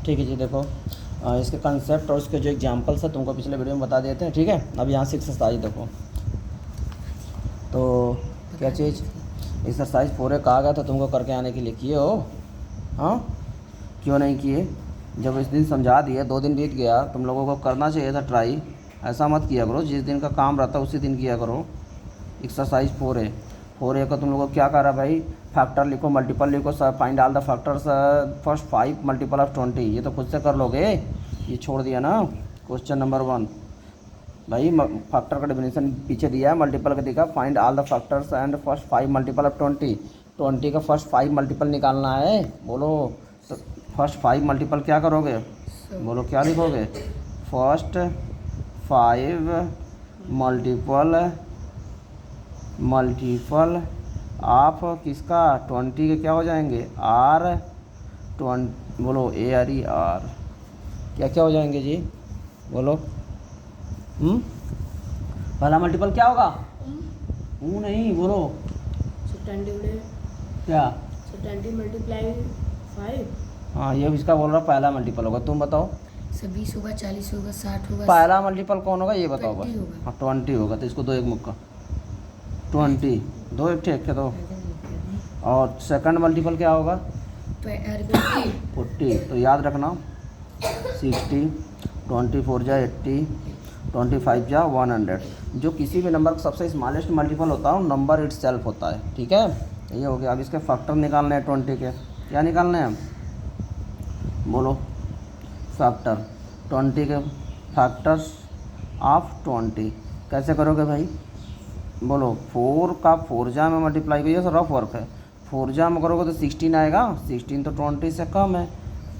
ठीक है जी। देखो इसके कंसेप्ट और उसके जो एग्जाम्पल्स है तुमको पिछले वीडियो में बता देते हैं, ठीक है। अब यहाँ से एक्सरसाइज देखो, तो क्या चीज़ एक्सरसाइज पूरे कहा गया था तुमको करके आने के लिए, किए हो? हाँ, क्यों नहीं किए? जब इस दिन समझा दिए, 2 दिन बीत गया, तुम लोगों को करना चाहिए था ट्राई। ऐसा मत किया करो, जिस दिन का काम रहता है उसी दिन किया करो। एक्सरसाइज 4A का तुम लोगों को क्या करा भाई? फैक्टर लिखो, मल्टीपल लिखो, find all the factors first 5 multiple of 20। ये तो खुद से कर लोगे, ये छोड़ दिया ना। क्वेश्चन नंबर 1 भाई, फैक्टर का डेफिनेशन पीछे दिया है, मल्टीपल का दिखा, find all the factors and first 5 multiple of 20। 20 का फर्स्ट 5 मल्टीपल निकालना है। बोलो तो फर्स्ट 5 मल्टीपल क्या करोगे? बोलो क्या लिखोगे? फर्स्ट 5 मल्टीपल आप किसका? 20 के क्या हो जाएंगे? आर 20। बोलो ARER क्या क्या हो जाएंगे जी? बोलो। पहला मल्टीपल क्या होगा? नहीं बोलो क्या? 20 मल्टीप्लाई 5। हाँ, ये इसका बोल रहा पहला मल्टीपल होगा। तुम बताओ। 20 होगा, 40 होगा, 60 होगा। पहला मल्टीपल कौन होगा ये बताओ बस। 20 होगा। हाँ 20 होगा, तो इसको दो एक मुक्का। 20 दो एक ठेक के दो। और सेकंड मल्टीपल क्या होगा? 40। तो याद रखना 60, 24 जा 80, 25 जा 100। जो किसी भी नंबर का सबसे स्मॉलेस्ट मल्टीपल होता है वो नंबर इट सेल्फ होता है, ठीक है। ये हो गया। अब इसके फैक्टर निकालने हैं 20 के। क्या निकालने हैं? बोलो फैक्टर 20 के फैक्टर्स ऑफ 20 कैसे करोगे भाई? बोलो 4 का 4 जा में मल्टीप्लाई करिए, सर रफ वर्क है। 4 जा में करोगे तो 16 आएगा, 16 तो 20 से कम है।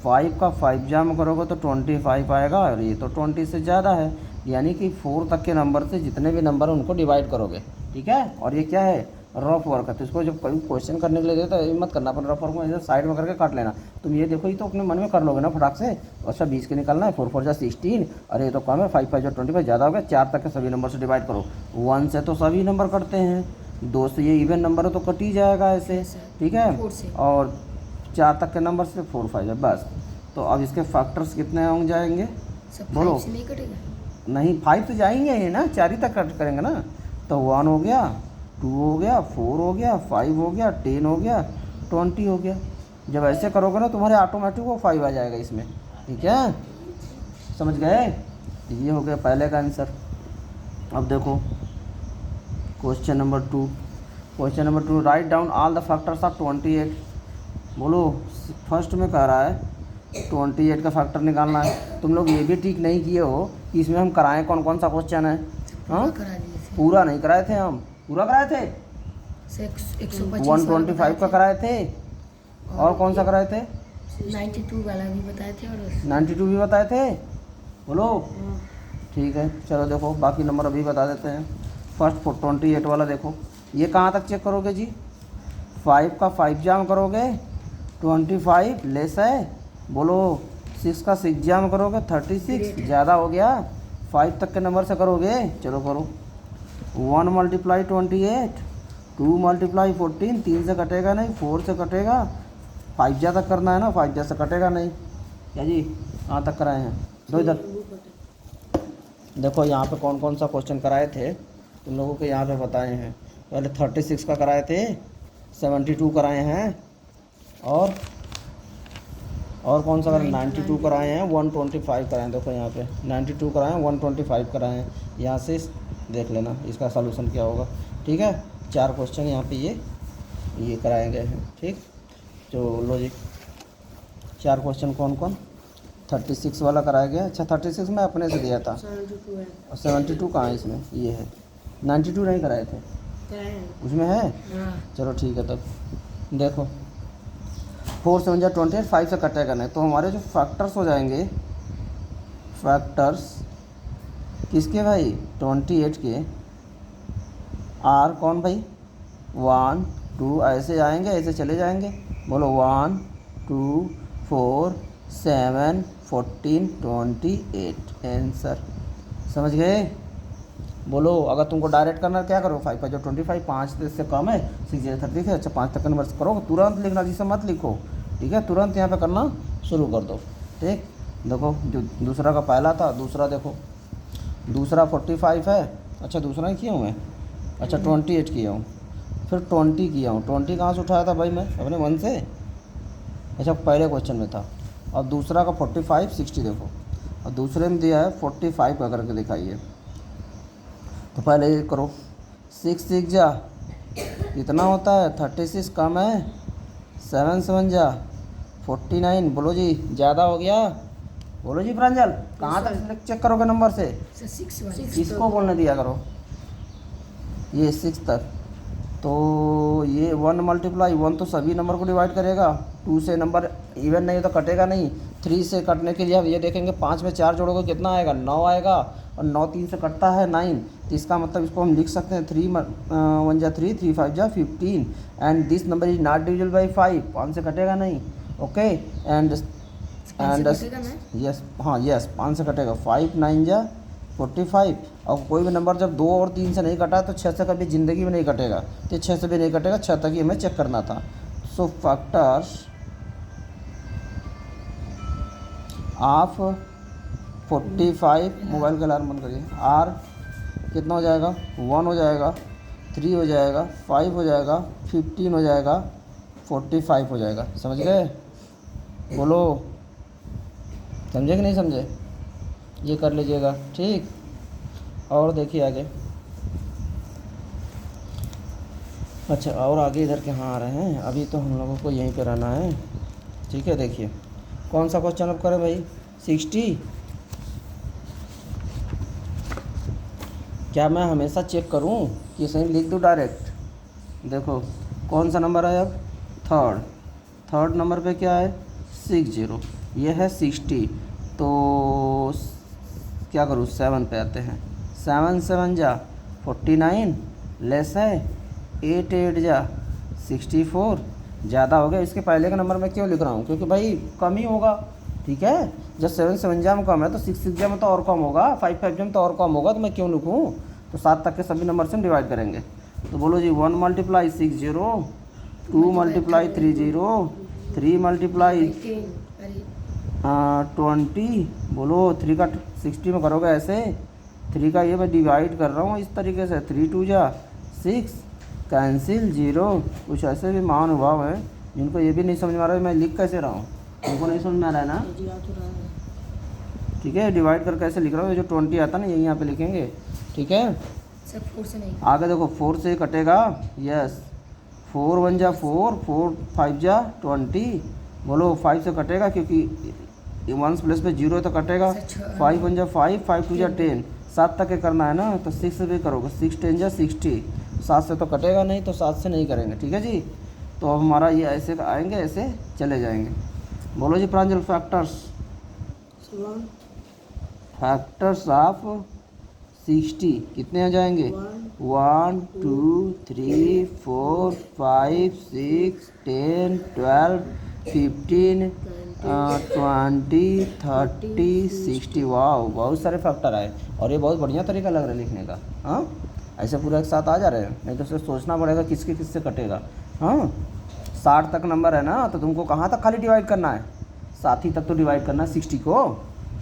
5 का 5 जा में करोगे तो 25 आएगा, और ये तो 20 से ज़्यादा है। यानी कि 4 तक के नंबर से जितने भी नंबर हैं उनको डिवाइड करोगे, ठीक है। और ये क्या है? रफ वर्क है। तो इसको जब कभी क्वेश्चन करने के लिए देते तो मत करना, अपन रफ वर्क में इधर साइड में करके काट लेना। तुम ये देखो, ये तो अपने मन में कर लोगे ना फटाक से। अच्छा 20 के निकलना है, 4 4 जा 16, अरे ये तो कम है, 5 5 जा 25 ज़्यादा हो गया। 4 तक के सभी नंबर से डिवाइड करो। 1 से तो सभी नंबर कटते हैं, 2 से ये इवन नंबर है तो कट ही जाएगा ऐसे, ठीक है। और 4 तक के नंबर से 4 5 है बस। तो अब इसके फैक्टर्स कितने होंगे जाएंगे? बोलो। नहीं कटेगा? नहीं 5 तो जाएंगे ही ना, 4 ही तक कट करेंगे ना। तो 1 हो गया, 2 हो गया, 4 हो गया, 5 हो गया, 10 हो गया, 20 हो गया। जब ऐसे करोगे ना तुम्हारे ऑटोमेटिक वो 5 आ जाएगा इसमें, ठीक है। समझ गए? ये हो गया पहले का आंसर। अब देखो question number 2। Question number 2, write down all the factors of 28। बोलो फर्स्ट में कह रहा है 28 का फैक्टर निकालना है। तुम लोग ये भी ठीक नहीं किए हो कि इसमें हम कराएं कौन कौन सा क्वेश्चन है। हाँ पूरा नहीं कराए थे, हम पूरा कराए थे। 125 का कराए थे, और कौन सा कराए थे? 92 वाला भी बताए थे, और 92 भी बताए थे। बोलो ठीक है। चलो देखो बाकी नंबर अभी बता देते हैं। फर्स्ट 28 वाला देखो, ये कहाँ तक चेक करोगे जी? 5 का 5 जाम करोगे 25 लेस है। बोलो 6 का 6 जाम करोगे 36 ज़्यादा हो गया। 5 तक के नंबर से करोगे, चलो करो। 1 मल्टीप्लाई 28, 2 मल्टीप्लाई 14, 3 से कटेगा नहीं, 4 से कटेगा। 5 जा तक करना है ना, 5 जा से कटेगा नहीं। क्या जी कहाँ तक कराए हैं? दो इधर देखो, यहाँ पे कौन कौन सा क्वेश्चन कराए थे तुम लोगों के यहाँ पे बताए हैं। पहले 36 का कराए थे, 72 कराए हैं, और कौन सा कराए? 92 कराए हैं, 125 कराए हैं। देखो यहाँ पे 92 कराए हैं, 125 कराए हैं। यहाँ से देख लेना इसका सलूशन क्या होगा, ठीक है। 4 क्वेश्चन यहाँ पे ये कराए गए हैं, ठीक। तो लॉजिक 4 क्वेश्चन कौन कौन? 36 वाला कराया गया। अच्छा 36 में अपने से दिया था, 72 है। और 72 कहाँ है इसमें? ये है। 92 नहीं कराए थे उसमें है। चलो ठीक है। तब देखो 4 7 जा 28, 5 से कटेगा नहीं। तो हमारे जो फैक्टर्स हो जाएंगे, फैक्टर्स किसके भाई? 28 के। आर कौन भाई? 1 2 ऐसे आएंगे, ऐसे चले जाएंगे। बोलो 1 2 4 7 14 28 आंसर। समझ गए? बोलो अगर तुमको डायरेक्ट करना क्या करो? 5 5 जो 25, 5 से कम है, 6 30 है। अच्छा 5 तक नंबर करो, तुरंत लिखना, जिसे मत लिखो, ठीक है। तुरंत यहाँ पे करना शुरू कर दो। ठीक। देखो जो दूसरा का पहला था, दूसरा देखो, दूसरा 45 है। अच्छा दूसरा ही किया हूँ मैं, अच्छा 28 किया हूँ, फिर 20 किया हूँ। 20 कहाँ से उठाया था भाई मैं, अपने मन से। अच्छा पहले क्वेश्चन में था। और दूसरा का 45 60 देखो, और दूसरे में दिया है 45 का करके दिखाइए। तो पहले ये करो, 6 6 जा कितना होता है, 36 कम है, 7 7 जा 49। बोलो जी ज़्यादा हो गया, बोलो जी प्रांजल, कहाँ तक चेक करोगे नंबर से, सर 6 वाला इसको बोलने दिया करो, ये 6 तक। तो ये 1 मल्टीप्लाई 1 तो सभी नंबर को डिवाइड करेगा, 2 से नंबर इवन नहीं तो कटेगा नहीं। 3 से कटने के लिए अब ये देखेंगे 5 में 4 जोड़ोगे कितना आएगा, 9 आएगा, और 9 3 से कटता है 9। तो इसका मतलब इसको हम लिख सकते हैं 3 1 जा 3 3 5 जा 15 and this number is not divisible by 5। 5 से कटेगा नहीं, ओके। एंड यस, हाँ यस 5 से कटेगा, 5 9 जा 45। और कोई भी नंबर जब 2 और 3 से नहीं कटा तो 6 से कभी ज़िंदगी में नहीं कटेगा, तो 6 से भी नहीं कटेगा, 6 तक ही हमें चेक करना था। सो फैक्टर्स ऑफ 45, मोबाइल का अलार्म बंद करिए, आर कितना हो जाएगा, 1 हो जाएगा, 3 हो जाएगा, 5 हो जाएगा, 15 हो जाएगा, 45 हो जाएगा। समझ गए, बोलो समझे कि नहीं समझे, ये कर लीजिएगा ठीक। और देखिए आगे, अच्छा और आगे इधर के यहाँ आ रहे हैं, अभी तो हम लोगों को यहीं पे रहना है, ठीक है। देखिए कौन सा क्वेश्चन अब करें भाई, 60। क्या मैं हमेशा चेक करूं कि सही लिख दूं डायरेक्ट। देखो कौन सा नंबर है अब, थर्ड नंबर पे क्या है 60, ये है 60। तो क्या करूँ, 7 पे आते हैं, 7 7 जा 49 लेस है 8 8 जा 64, ज़्यादा हो गया। इसके पहले का नंबर मैं क्यों लिख रहा हूँ, क्योंकि भाई कम ही होगा, ठीक है। जब 7 7 जा में कम है तो 6 6 जा में तो और कम होगा, 5 5 जा में तो और कम होगा, तो मैं क्यों लिखूँ। तो 7 तक के सभी नंबर से हम डिवाइड करेंगे। तो बोलो जी 1 मल्टीप्लाई 60, 2 मल्टीप्लाई 30, 3 मल्टीप्लाई 20। बोलो 3 का 60 में करोगे ऐसे, 3 का ये मैं डिवाइड कर रहा हूँ इस तरीके से, 3 2 जा 6, कैंसिल 0। कुछ ऐसे भी महानुभाव हैं जिनको ये भी नहीं समझ में आ रहा है मैं लिख कैसे रहा हूँ, उनको नहीं समझ में आ रहा है ना, ठीक है। डिवाइड कर कैसे लिख रहा हूँ, ये जो 20 आता है ना यही यहाँ पे लिखेंगे, ठीक है। सर 4 से नहीं, आगे देखो 4 से कटेगा, यस 4 1 जा 4, 4 5 जा 20। बोलो 5 से कटेगा क्योंकि 1 प्लेस पे 0 है तो कटेगा, 5 1 जा 5, 5 2 जा 10, 7 तक के करना है ना, तो 6 से भी करोगे, 6 10 जा 60, 7 से तो कटेगा नहीं, तो 7 से नहीं करेंगे, ठीक है जी। तो अब हमारा ये ऐसे आएंगे, ऐसे चले जाएंगे। बोलो जी प्रांजल, फैक्टर्स ऑफ 60 कितने आ जाएंगे, 1 2 3 4 5 6 10 12 15 20 30 60। वाह बहुत सारे फैक्टर आए, और ये बहुत बढ़िया तरीका लग रहा है लिखने का। हाँ ऐसे पूरा एक साथ आ जा रहे हैं, नहीं तो सिर्फ सोचना पड़ेगा किसके किससे कटेगा। हाँ 60 तक नंबर है ना, तो तुमको कहाँ तक खाली डिवाइड करना है, 7 ही तक तो डिवाइड करना है 60 को।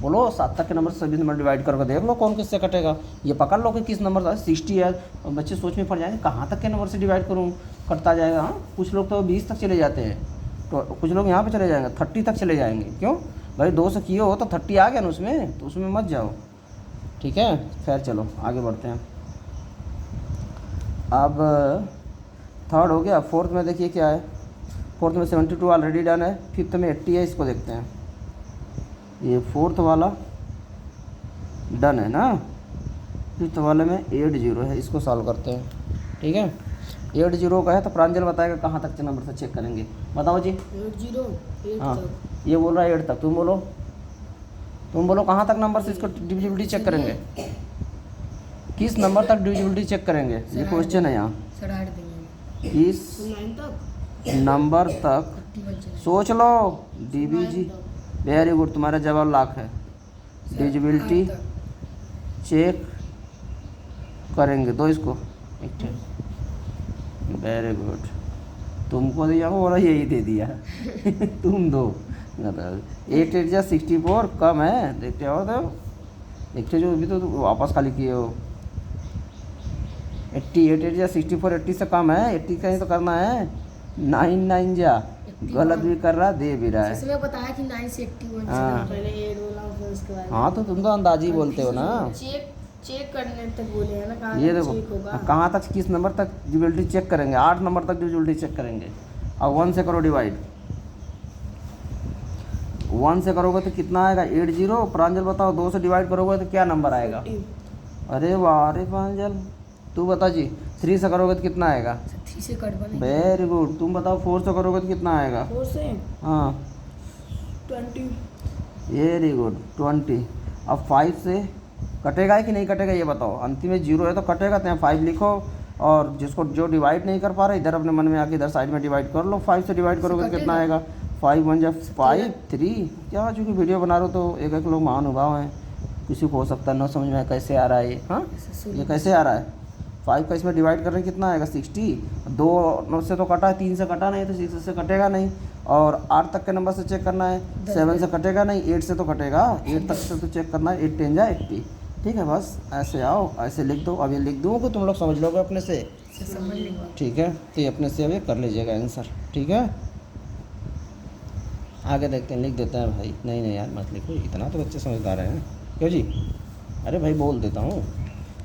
बोलो 7 तक के नंबर से सभी नंबर डिवाइड करके देख लो कौन किससे कटेगा, ये पकड़ लो कि किस नंबर था 60 है। और बच्चे सोच में पड़ जाएंगे कहाँ तक के नंबर से डिवाइड करूँ, कटता जाएगा। हाँ कुछ लोग तो 20 तक चले जाते हैं, तो कुछ लोग यहाँ पे चले जाएंगे 30 तक चले जाएंगे। क्यों भाई, 2 से किए हो तो 30 आ गया ना उसमें, तो उसमें मत जाओ, ठीक है। खैर चलो आगे बढ़ते हैं। अब थर्ड हो गया, फोर्थ में देखिए क्या है, फोर्थ में 72 ऑलरेडी डन है, फिफ्थ में 80 है, इसको देखते हैं। ये फोर्थ वाला डन है ना, फिफ्थ वाले में 80 है, इसको सॉल्व करते हैं, ठीक है। 80 का है तो प्रांजल बताएगा कहाँ तक के नंबर से चेक करेंगे, बताओ जी। 8 हाँ ये बोल रहा है 8 तक, तुम बोलो कहाँ तक नंबर से इसको डिविजिबिलिटी चेक करेंगे, किस नंबर तक डिविजिबिलिटी चेक करेंगे, ये क्वेश्चन है यहाँ। सर 8 देंगे, किस नंबर तक, सोच लो डीबीजी, वेरी गुड, तुम्हारा जवाब लाख है। डिविजिबिलिटी चेक करेंगे, दो इसको एक, वेरी गुड, तुमको दिया बोला यही दे दिया तुम दो, 8 8 जा 64 कम है, देखते हो तो देखते जो अभी तो वापस खाली किए हो। 80 8 8 जा 64 80 से कम है, 80 का ही तो करना है। 9 9 जा 81 गलत भी कर रहा दे भी रहा है। इसमें बताया कि 9 से 81 हाँ। से पहले 8 बोला फिर उसके बाद हाँ तो तुम तो अंदाजी बोलते हो ना। चेक करने तक बोले हैं ना, कहाँ ये तक देखो चेक होगा। कहाँ तक किस नंबर तक डिविजिबिलिटी चेक करेंगे, 8 नंबर तक डिविजिबिलिटी चेक करेंगे। अब 1 से करो डिवाइड, 1 से करोगे तो कितना आएगा 80। प्रांजल बताओ 2 से डिवाइड करोगे तो क्या नंबर आएगा? 14। अरे वाह अरे प्रांजल तू बता जी। 3 से करोगे तो कितना आएगा? 3 से कट बनेगा। Very good. तुम बताओ 4 से करोगे तो कितना आएगा? 4 से हाँ 20। Very good 20। अब 5 से कटेगा है कि नहीं कटेगा ये बताओ। अंतिम में 0 है तो कटेगा, तो यहाँ 5 लिखो। और जिसको जो डिवाइड नहीं कर पा रहे इधर अपने मन में आके इधर साइड में डिवाइड कर लो। 5 से डिवाइड करोगे तो कितना आएगा? 5 1 जा 5 3। क्या चूँकि वीडियो बना रहे हो तो एक एक लोग महानुभाव हैं, किसी को हो सकता है ना समझ में कैसे आ रहा है ये। हाँ ये कैसे आ रहा है? 5 का इसमें डिवाइड करें कितना आएगा? 60। 2 से तो कटा है, 3 से कटा नहीं तो 6 से कटेगा नहीं। और 8 तक के नंबर से चेक करना है, 7 से कटेगा नहीं, 8 से तो कटेगा, 8 तक से तो चेक करना है। 8 10 जा 80। ठीक है बस ऐसे आओ ऐसे लिख दो। अब ये लिख दूँ कि तुम लोग समझ लोगे अपने से? समझ लेंगे। ठीक है तो ये अपने से अब ये कर लीजिएगा आंसर। ठीक है आगे देखते हैं, लिख देते हैं भाई। नहीं नहीं यार मत लिखो, इतना तो बच्चे समझदार हैं। क्यों जी? अरे भाई बोल देता हूँ।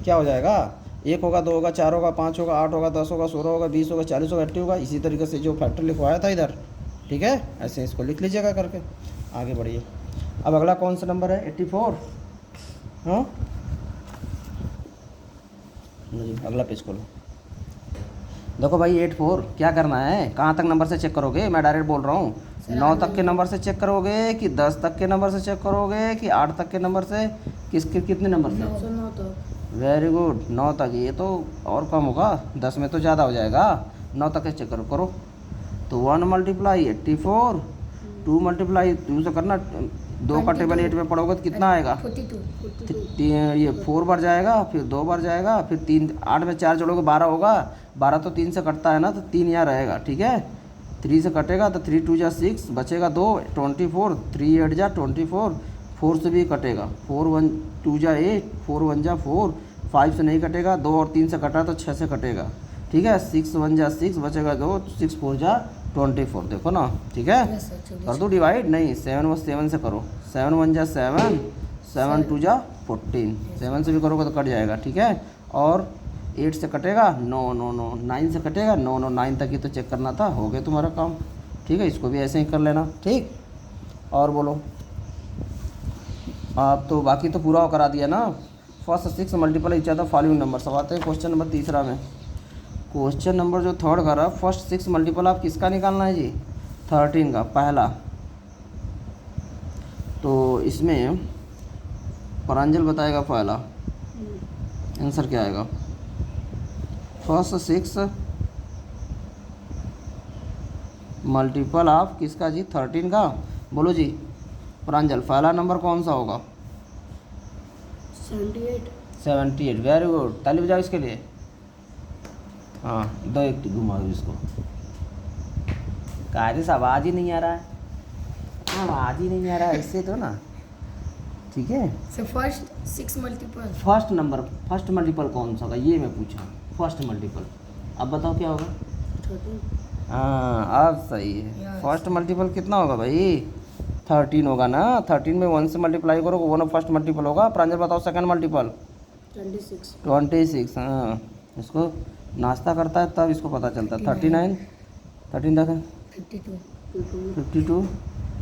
क्या हो जाएगा? 1 होगा, 2 होगा, 4 होगा, 5 होगा, 8 होगा, 10 होगा, 16 होगा, 20 होगा, 40 होगा, 80 होगा। इसी तरीके से जो फैक्टर लिखवाया था इधर, ठीक है ऐसे इसको लिख लीजिएगा करके। आगे बढ़िए। अब अगला कौन सा नंबर है? 84। हाँ जी अगला पेज खोलो। देखो भाई 84 क्या करना है? कहाँ तक नंबर से चेक करोगे? मैं डायरेक्ट बोल रहा हूँ। 9 तक के नंबर से चेक करोगे कि 10 तक के नंबर से चेक करोगे कि 8 तक के नंबर से, कितने नंबर से? 9 तो वेरी गुड 9 तक। ये तो और कम होगा, 10 में तो ज़्यादा हो जाएगा। 9 तक के चेक करो। तो 1 मल्टीप्लाई 84, 2 मल्टीप्लाई 2 से करना, 2 का टेबल 8 में पढ़ोगे तो कितना आएगा? 42। ये 4 बार जाएगा, फिर 2 बार जाएगा, फिर 3, 8 में 4 जोड़ोगे 12 होगा। 12 तो 3 से कटता है ना, तो 3 यहाँ रहेगा। ठीक है 3 से कटेगा तो 3 2 जा 6 बचेगा 2 24। 3 8 जा 24। 4 से भी कटेगा, 4 1 2 जा 8, 4 1 जा 4। 5 से नहीं कटेगा, 2 और 3 से कटा तो 6 से कटेगा। ठीक है 6 1 जा 6 बचेगा 2, 6 4 जा 24। देखो ना ठीक है। कर दो डिवाइड? नहीं 7 से करो। 7 1 जा 7, 7 2 जा 14। 7 से भी करोगे तो कट जाएगा। ठीक है और 8 से कटेगा 9 9 9, 9 से कटेगा 9 9, 9 तक ही तो चेक करना था। हो गया तुम्हारा काम। ठीक है इसको भी ऐसे ही कर लेना। ठीक और बोलो आप तो बाकी तो पूरा करा दिया ना। First 6 multiple each of the following number. सब आते हैं क्वेश्चन नंबर 3 में। क्वेश्चन नंबर जो 3 कर रहा, फर्स्ट 6 मल्टीपल आप किसका निकालना है जी? 13 का पहला। तो इसमें प्रांजल बताएगा पहला आंसर क्या आएगा। फर्स्ट 6 मल्टीपल ऑफ किसका जी? 13 का। बोलो जी प्रांजल पहला नंबर कौन सा होगा? 78। 78। वेरी गुड, ताली बजाओ इसके लिए। हाँ 2 1 घुमा दो इसको। कार्य से आवाज़ ही नहीं आ रहा है, आवाज़ ही नहीं आ रहा है इससे तो ना। ठीक है So first 6 multiple. First multiple कौन सा होगा ये मैं पूछा। फर्स्ट मल्टीपल अब बताओ क्या होगा? 13। हाँ अब सही है। Yes. फर्स्ट मल्टीपल कितना होगा भाई? 13 होगा ना। 13 में 1 से मल्टीप्लाई करो, 1 फर्स्ट मल्टीपल होगा। प्रांजल बताओ सेकंड मल्टीपल? 26। 26। हाँ इसको नाश्ता करता है तब इसको पता चलता है। 39 13 था 52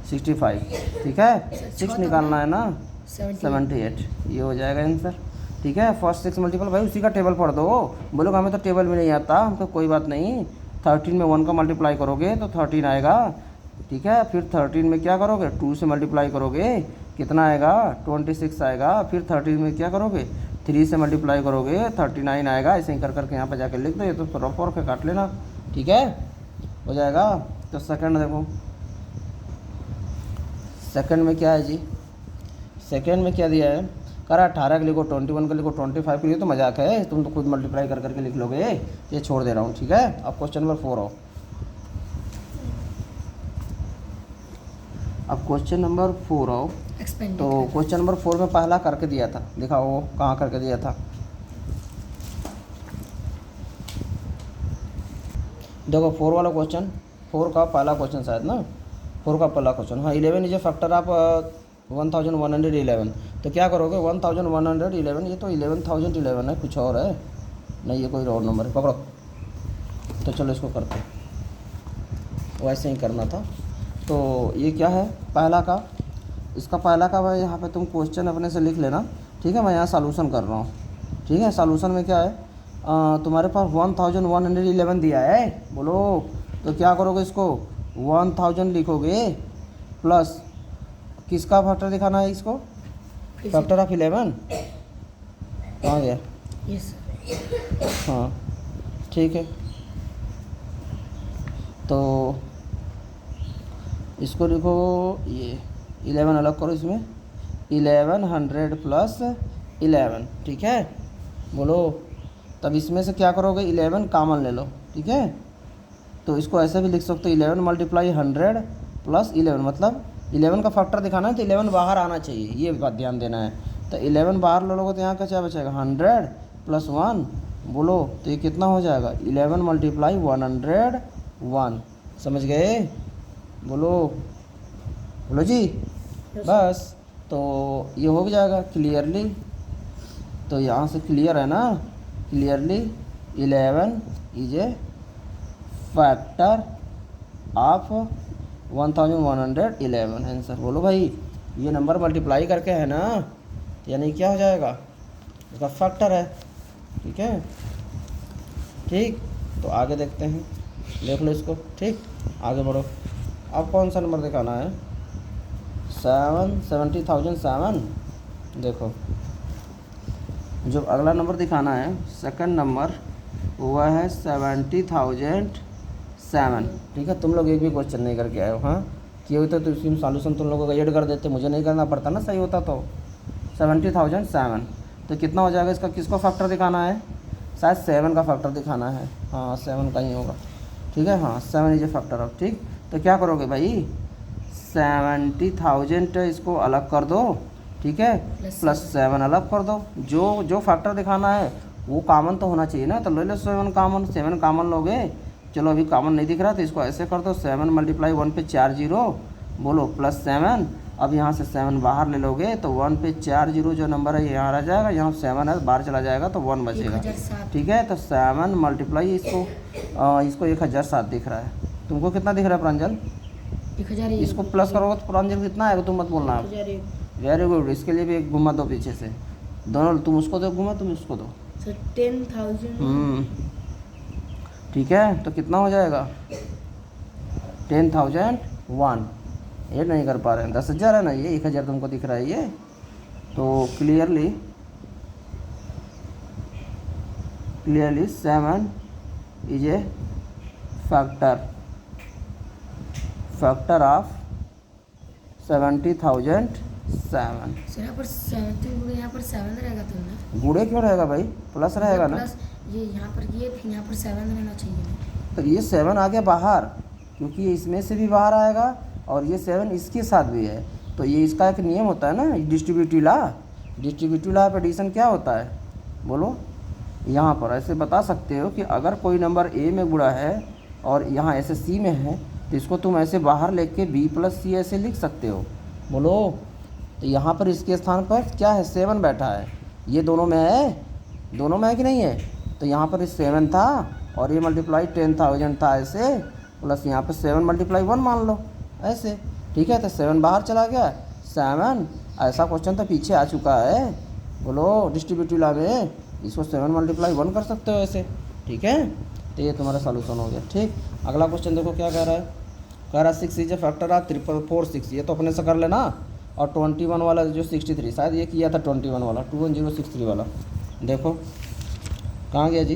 65। ठीक है 6 निकालना है ना। 78 ये हो जाएगा आंसर। ठीक है फर्स्ट 6 मल्टीपल भाई उसी का टेबल पढ़ दो। बोलोगे हमें तो टेबल भी नहीं आता, हमको कोई बात नहीं। 13 में 1 का मल्टीप्लाई करोगे तो 13 आएगा। ठीक है फिर 13 में क्या करोगे? 2 से मल्टीप्लाई करोगे कितना आएगा? 26 आएगा। फिर 13 में क्या करोगे? 3 से मल्टीप्लाई करोगे 39 आएगा। ऐसे ही कर करके यहाँ पर जाके लिख दो। ये तो रफ और के काट लेना। ठीक है हो जाएगा। तो सेकंड देखो, सेकंड में क्या है जी? सेकंड में क्या दिया है? करा 18 का लिखो, 21 का लिखो, 25 के लिए तो मजाक है, तुम तो खुद मल्टीप्लाई कर करके लिख लोगे। ये छोड़ दे रहा हूँ। ठीक है अब क्वेश्चन नंबर 4 आओ। अब क्वेश्चन नंबर 4 आओ। एक्सपेंडेड तो क्वेश्चन नंबर 4 में पहला करके दिया था, दिखाओ वो कहाँ करके दिया था। देखो 4 वाला क्वेश्चन, 4 का पहला क्वेश्चन शायद ना, 4 का पहला क्वेश्चन। हाँ 11 इज ए फैक्टर ऑफ 1111। तो क्या करोगे 1111, ये तो 11,011 है, कुछ और है नहीं, ये कोई और नंबर है, पकड़ो। तो चलो इसको करते हैं, वैसे ही करना था। तो ये क्या है पहला का, इसका पहला का भाई यहाँ पे तुम क्वेश्चन अपने से लिख लेना, ठीक है। मैं यहाँ सॉल्यूशन कर रहा हूँ, ठीक है। सॉल्यूशन में क्या है, तुम्हारे पास 1111 दिया है, बोलो। तो क्या करोगे, इसको 1000 लिखोगे प्लस किसका फैक्टर दिखाना है, इसको फैक्टर ऑफ 11 कहाँ गया, यस हाँ ठीक है। तो इसको लिखो, ये 11 अलग करो, इसमें 1100 प्लस 11, ठीक है बोलो। तब इसमें से क्या करोगे 11 कॉमन ले लो, ठीक है। तो इसको ऐसे भी लिख सकते हो 11 मल्टीप्लाई 100 प्लस 11, मतलब 11 का फैक्टर दिखाना है तो 11 बाहर आना चाहिए, ये बात ध्यान देना है। तो 11 बाहर ले लोगे तो यहाँ का क्या बचेगा 100 प्लस 1, बोलो। तो ये कितना हो जाएगा 11 मल्टीप्लाई 101, समझ गए, बोलो बोलो जी। बस तो ये हो जाएगा क्लियरली। तो यहाँ से क्लियर है ना, clearly 11 is a factor of 1111 answer. बोलो भाई, ये नंबर मल्टीप्लाई करके है ना, यानी क्या हो जाएगा, इसका फैक्टर है, ठीक है। ठीक, तो आगे देखते हैं, देख लो इसको, ठीक आगे बढ़ो। अब कौन सा नंबर दिखाना है, 70,007। देखो जो अगला नंबर दिखाना है सेकंड नंबर, वह है 70,007, ठीक है। तुम लोग एक भी क्वेश्चन नहीं करके आए हो, हाँ किए होते तो इसमें सॉल्यूशन तुम लोगों का ऐड कर देते, मुझे नहीं करना पड़ता ना, सही होता तो। 70,007 तो कितना हो जाएगा, इसका किसको फैक्टर दिखाना है, शायद 7 का फैक्टर दिखाना है, हाँ 7 का ही होगा, ठीक है। हाँ 7 इज ए फैक्टर ऑफ, ठीक। तो क्या करोगे भाई 70,000 इसको अलग कर दो, ठीक है, प्लस 7 अलग कर दो। जो फैक्टर दिखाना है वो कॉमन तो होना चाहिए ना, तो ले लो 7 कॉमन, 7 कॉमन लोगे। चलो अभी कॉमन नहीं दिख रहा तो इसको ऐसे कर दो, 7 मल्टीप्लाई 1 पे 4 जीरो, बोलो प्लस 7। अब यहाँ से 7 बाहर ले लोगे तो 1 पे 4 जीरो जो नंबर है यहाँ रह जाएगा, यहाँ 7 है बाहर चला जाएगा तो 1 बचेगा, ठीक है। तो 7 मल्टीप्लाई इसको 1007 दिख रहा है, तुमको कितना दिख रहा है प्रांजल, 1000। इसको प्लस करोगे तो प्रांजल कितना आएगा, तुम मत बोलना आप। वेरी गुड, इसके लिए भी एक घुमा दो पीछे से, दोनों तुम उसको दो घुमा, तुम इसको दो, 10,000। ठीक है। तो कितना हो जाएगा 10,001, ये नहीं कर पा रहे हैं, 10,000 है ना, ये 1,000 तुमको दिख रहा है ये। तो clearly 7 is a factor of 70,007। Sir यहाँ पर 17 गुणे यहाँ पर 7 रहेगा तो ना, गुणे क्यों रहेगा भाई, प्लस रहेगा ना। प्लस ये यहाँ पर, ये फिर यहाँ पर 7 रहना चाहिए ना। तो ये 7 आ गया बाहर, क्योंकि ये इसमें से भी बाहर आएगा और ये 7 इसके साथ भी है। तो ये इसका एक नियम होता है ना, डिस्ट्रीब्यूटिव लॉ ऑफ एडिशन क्या होता है, बोलो। यहाँ पर ऐसे बता सकते हो कि अगर कोई नंबर ए में गुणा है और यहाँ ऐसे सी में है तो इसको तुम ऐसे बाहर लेके बी प्लस सी ऐसे लिख सकते हो, बोलो। तो यहाँ पर इसके स्थान पर क्या है 7 बैठा है, ये दोनों में है, दोनों में है कि नहीं है। तो यहाँ पर 7 था और ये मल्टीप्लाई 10,000 था ऐसे, प्लस यहाँ पे 7 मल्टीप्लाई 1 मान लो ऐसे, ठीक है। तो 7 बाहर चला गया 7, ऐसा क्वेश्चन तो पीछे आ चुका है, बोलो डिस्ट्रीब्यूटिव लॉ में इसको 7 मल्टीप्लाई 1 कर सकते हो ऐसे, ठीक है। तो ये तुम्हारा सॉल्यूशन हो गया, ठीक। अगला क्वेश्चन देखो क्या कह रहा है, कह रहा है 6 इज ए फैक्टर ऑफ 446, ये तो अपने से कर लेना। और 21 वाला जो 63, शायद ये किया था 21 वाला, 21063 वाला, देखो कहाँ गया जी,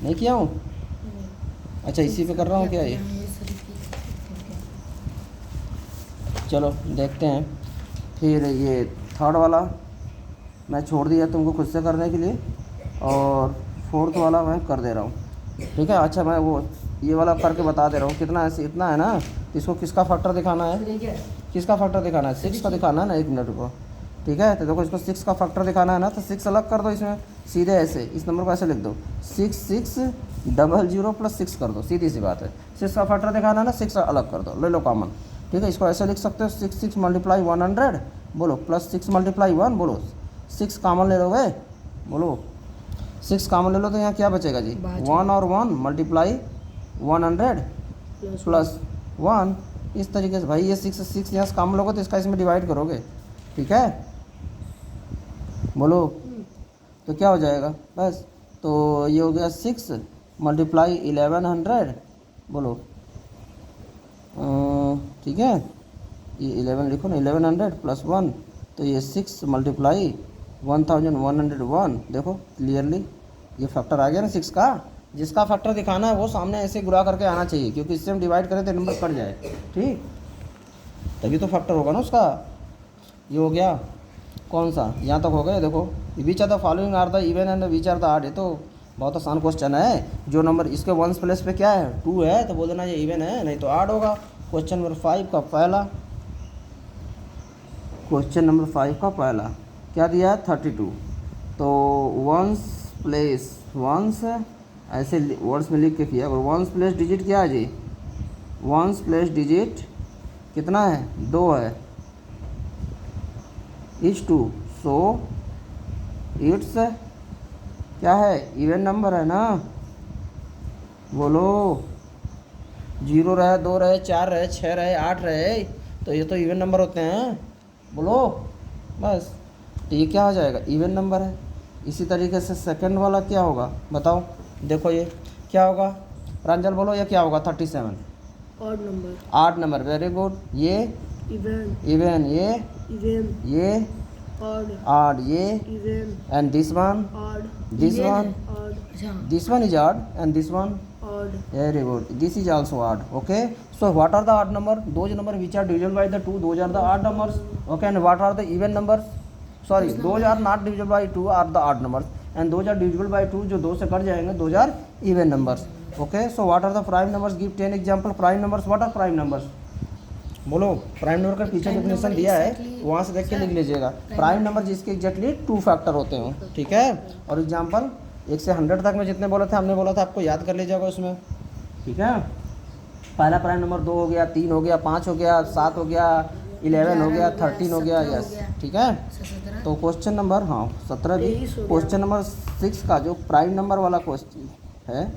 नहीं किया हूँ, अच्छा इसी पे कर रहा हूँ क्या ये, चलो देखते हैं। फिर ये थर्ड वाला मैं छोड़ दिया तुमको खुद से करने के लिए, और फोर्थ वाला मैं कर दे रहा हूँ, ठीक है। अच्छा मैं वो ये वाला करके बता दे रहा हूँ कितना है, इतना है ना। इसको किसका फैक्टर दिखाना है, ठीक है किसका फैक्टर दिखाना है, 6 का दिखाना है ना। 1 मिनट रुको, ठीक है। तो देखो इसको 6 का फैक्टर दिखाना है ना, तो 6 अलग कर दो इसमें, सीधे ऐसे इस नंबर को ऐसे लिख दो, 6600 + 6 कर दो, सीधी सी बात है। 6 का फैक्टर दिखाना है ना, 6 अलग कर दो, ले लो कॉमन, ठीक है। इसको ऐसे लिख सकते हो 6 × 100 बोलो +6 × 1 बोलो, 6 कॉमन ले लोगे बोलो, 6 कॉमन ले लो तो यहाँ क्या बचेगा जी, 1 और 1 × 100 +1। इस तरीके से भाई ये 6 यहाँ से कॉमन लोगे तो इसका इसमें डिवाइड करोगे, ठीक है। बोलो तो क्या हो जाएगा बस, तो ये हो गया 6 × 1100 बोलो, ठीक है। ये 11 लिखो ना, 1100 + 1, तो ये 6 × 1101। देखो क्लियरली ये फैक्टर आ गया ना 6 का। जिसका फैक्टर दिखाना है वो सामने ऐसे गुणा करके आना चाहिए, क्योंकि इससे हम डिवाइड करें तो नंबर कट जाए, ठीक, तभी तो फैक्टर होगा ना उसका। ये हो गया कौन सा, यहाँ तक हो गया। देखो which are the following are the even and which are the odd, ये तो बहुत आसान क्वेश्चन है। जो नंबर इसके 1s प्लेस पे क्या है 2 है, तो बोल देना ये इवन है, नहीं तो ऑड होगा। क्वेश्चन नंबर 5 का पहला, क्वेश्चन नंबर 5 का पहला क्या दिया है 32, तो 1s प्लेस 1s ऐसे वर्ड्स में लिख के किया। और 1s प्लेस डिजिट क्या है जी, 1s प्लेस डिजिट कितना है 2 है, इज 2, सो इट्स क्या है इवन नंबर है ना। बोलो 0 रहे, 2 रहे, 4 रहे, 6 रहे, 8 रहे, तो ये तो इवन नंबर होते हैं। बोलो बस, तो ये क्या हो जाएगा इवन नंबर है। इसी तरीके से सेकंड वाला क्या होगा बताओ, देखो ये क्या होगा प्रांजल बोलो, ये क्या होगा 37 odd number, odd number, very good. ये इवन, इवन, ये ऑड, ऑड, ये even, and this one, odd, this Even one, odd, अच्छा this one is odd and this one odd, very good, this is also odd, okay। So what are the odd number, those number which are divisible by the 2, those are the odd numbers, okay। And what are the even numbers, sorry those are not divisible by 2 are the odd numbers, and those are divisible by 2 जो 2 से cut जाएंगे those are even numbers, okay। So what are the prime numbers, give 10 example prime numbers, what are prime numbers बोलो। Prime number का पीछे definition दिया है, वहाँ से देख के लिख लीजिएगा। प्राइम नंबर जिसके एग्जैक्टली 2 फैक्टर होते हो, ठीक है। और एग्जांपल 1 से 100 तक में जितने बोले थे हमने बोला था आपको याद कर लीजिएगा उसमें, ठीक है। पहला प्राइम नंबर 2 हो गया, 3 हो गया, 5 हो गया, 7 हो गया, 11 हो गया, 13 हो गया, यस ठीक है। तो क्वेश्चन नंबर 17 भी, क्वेश्चन नंबर 6 का जो प्राइम नंबर वाला क्वेश्चन है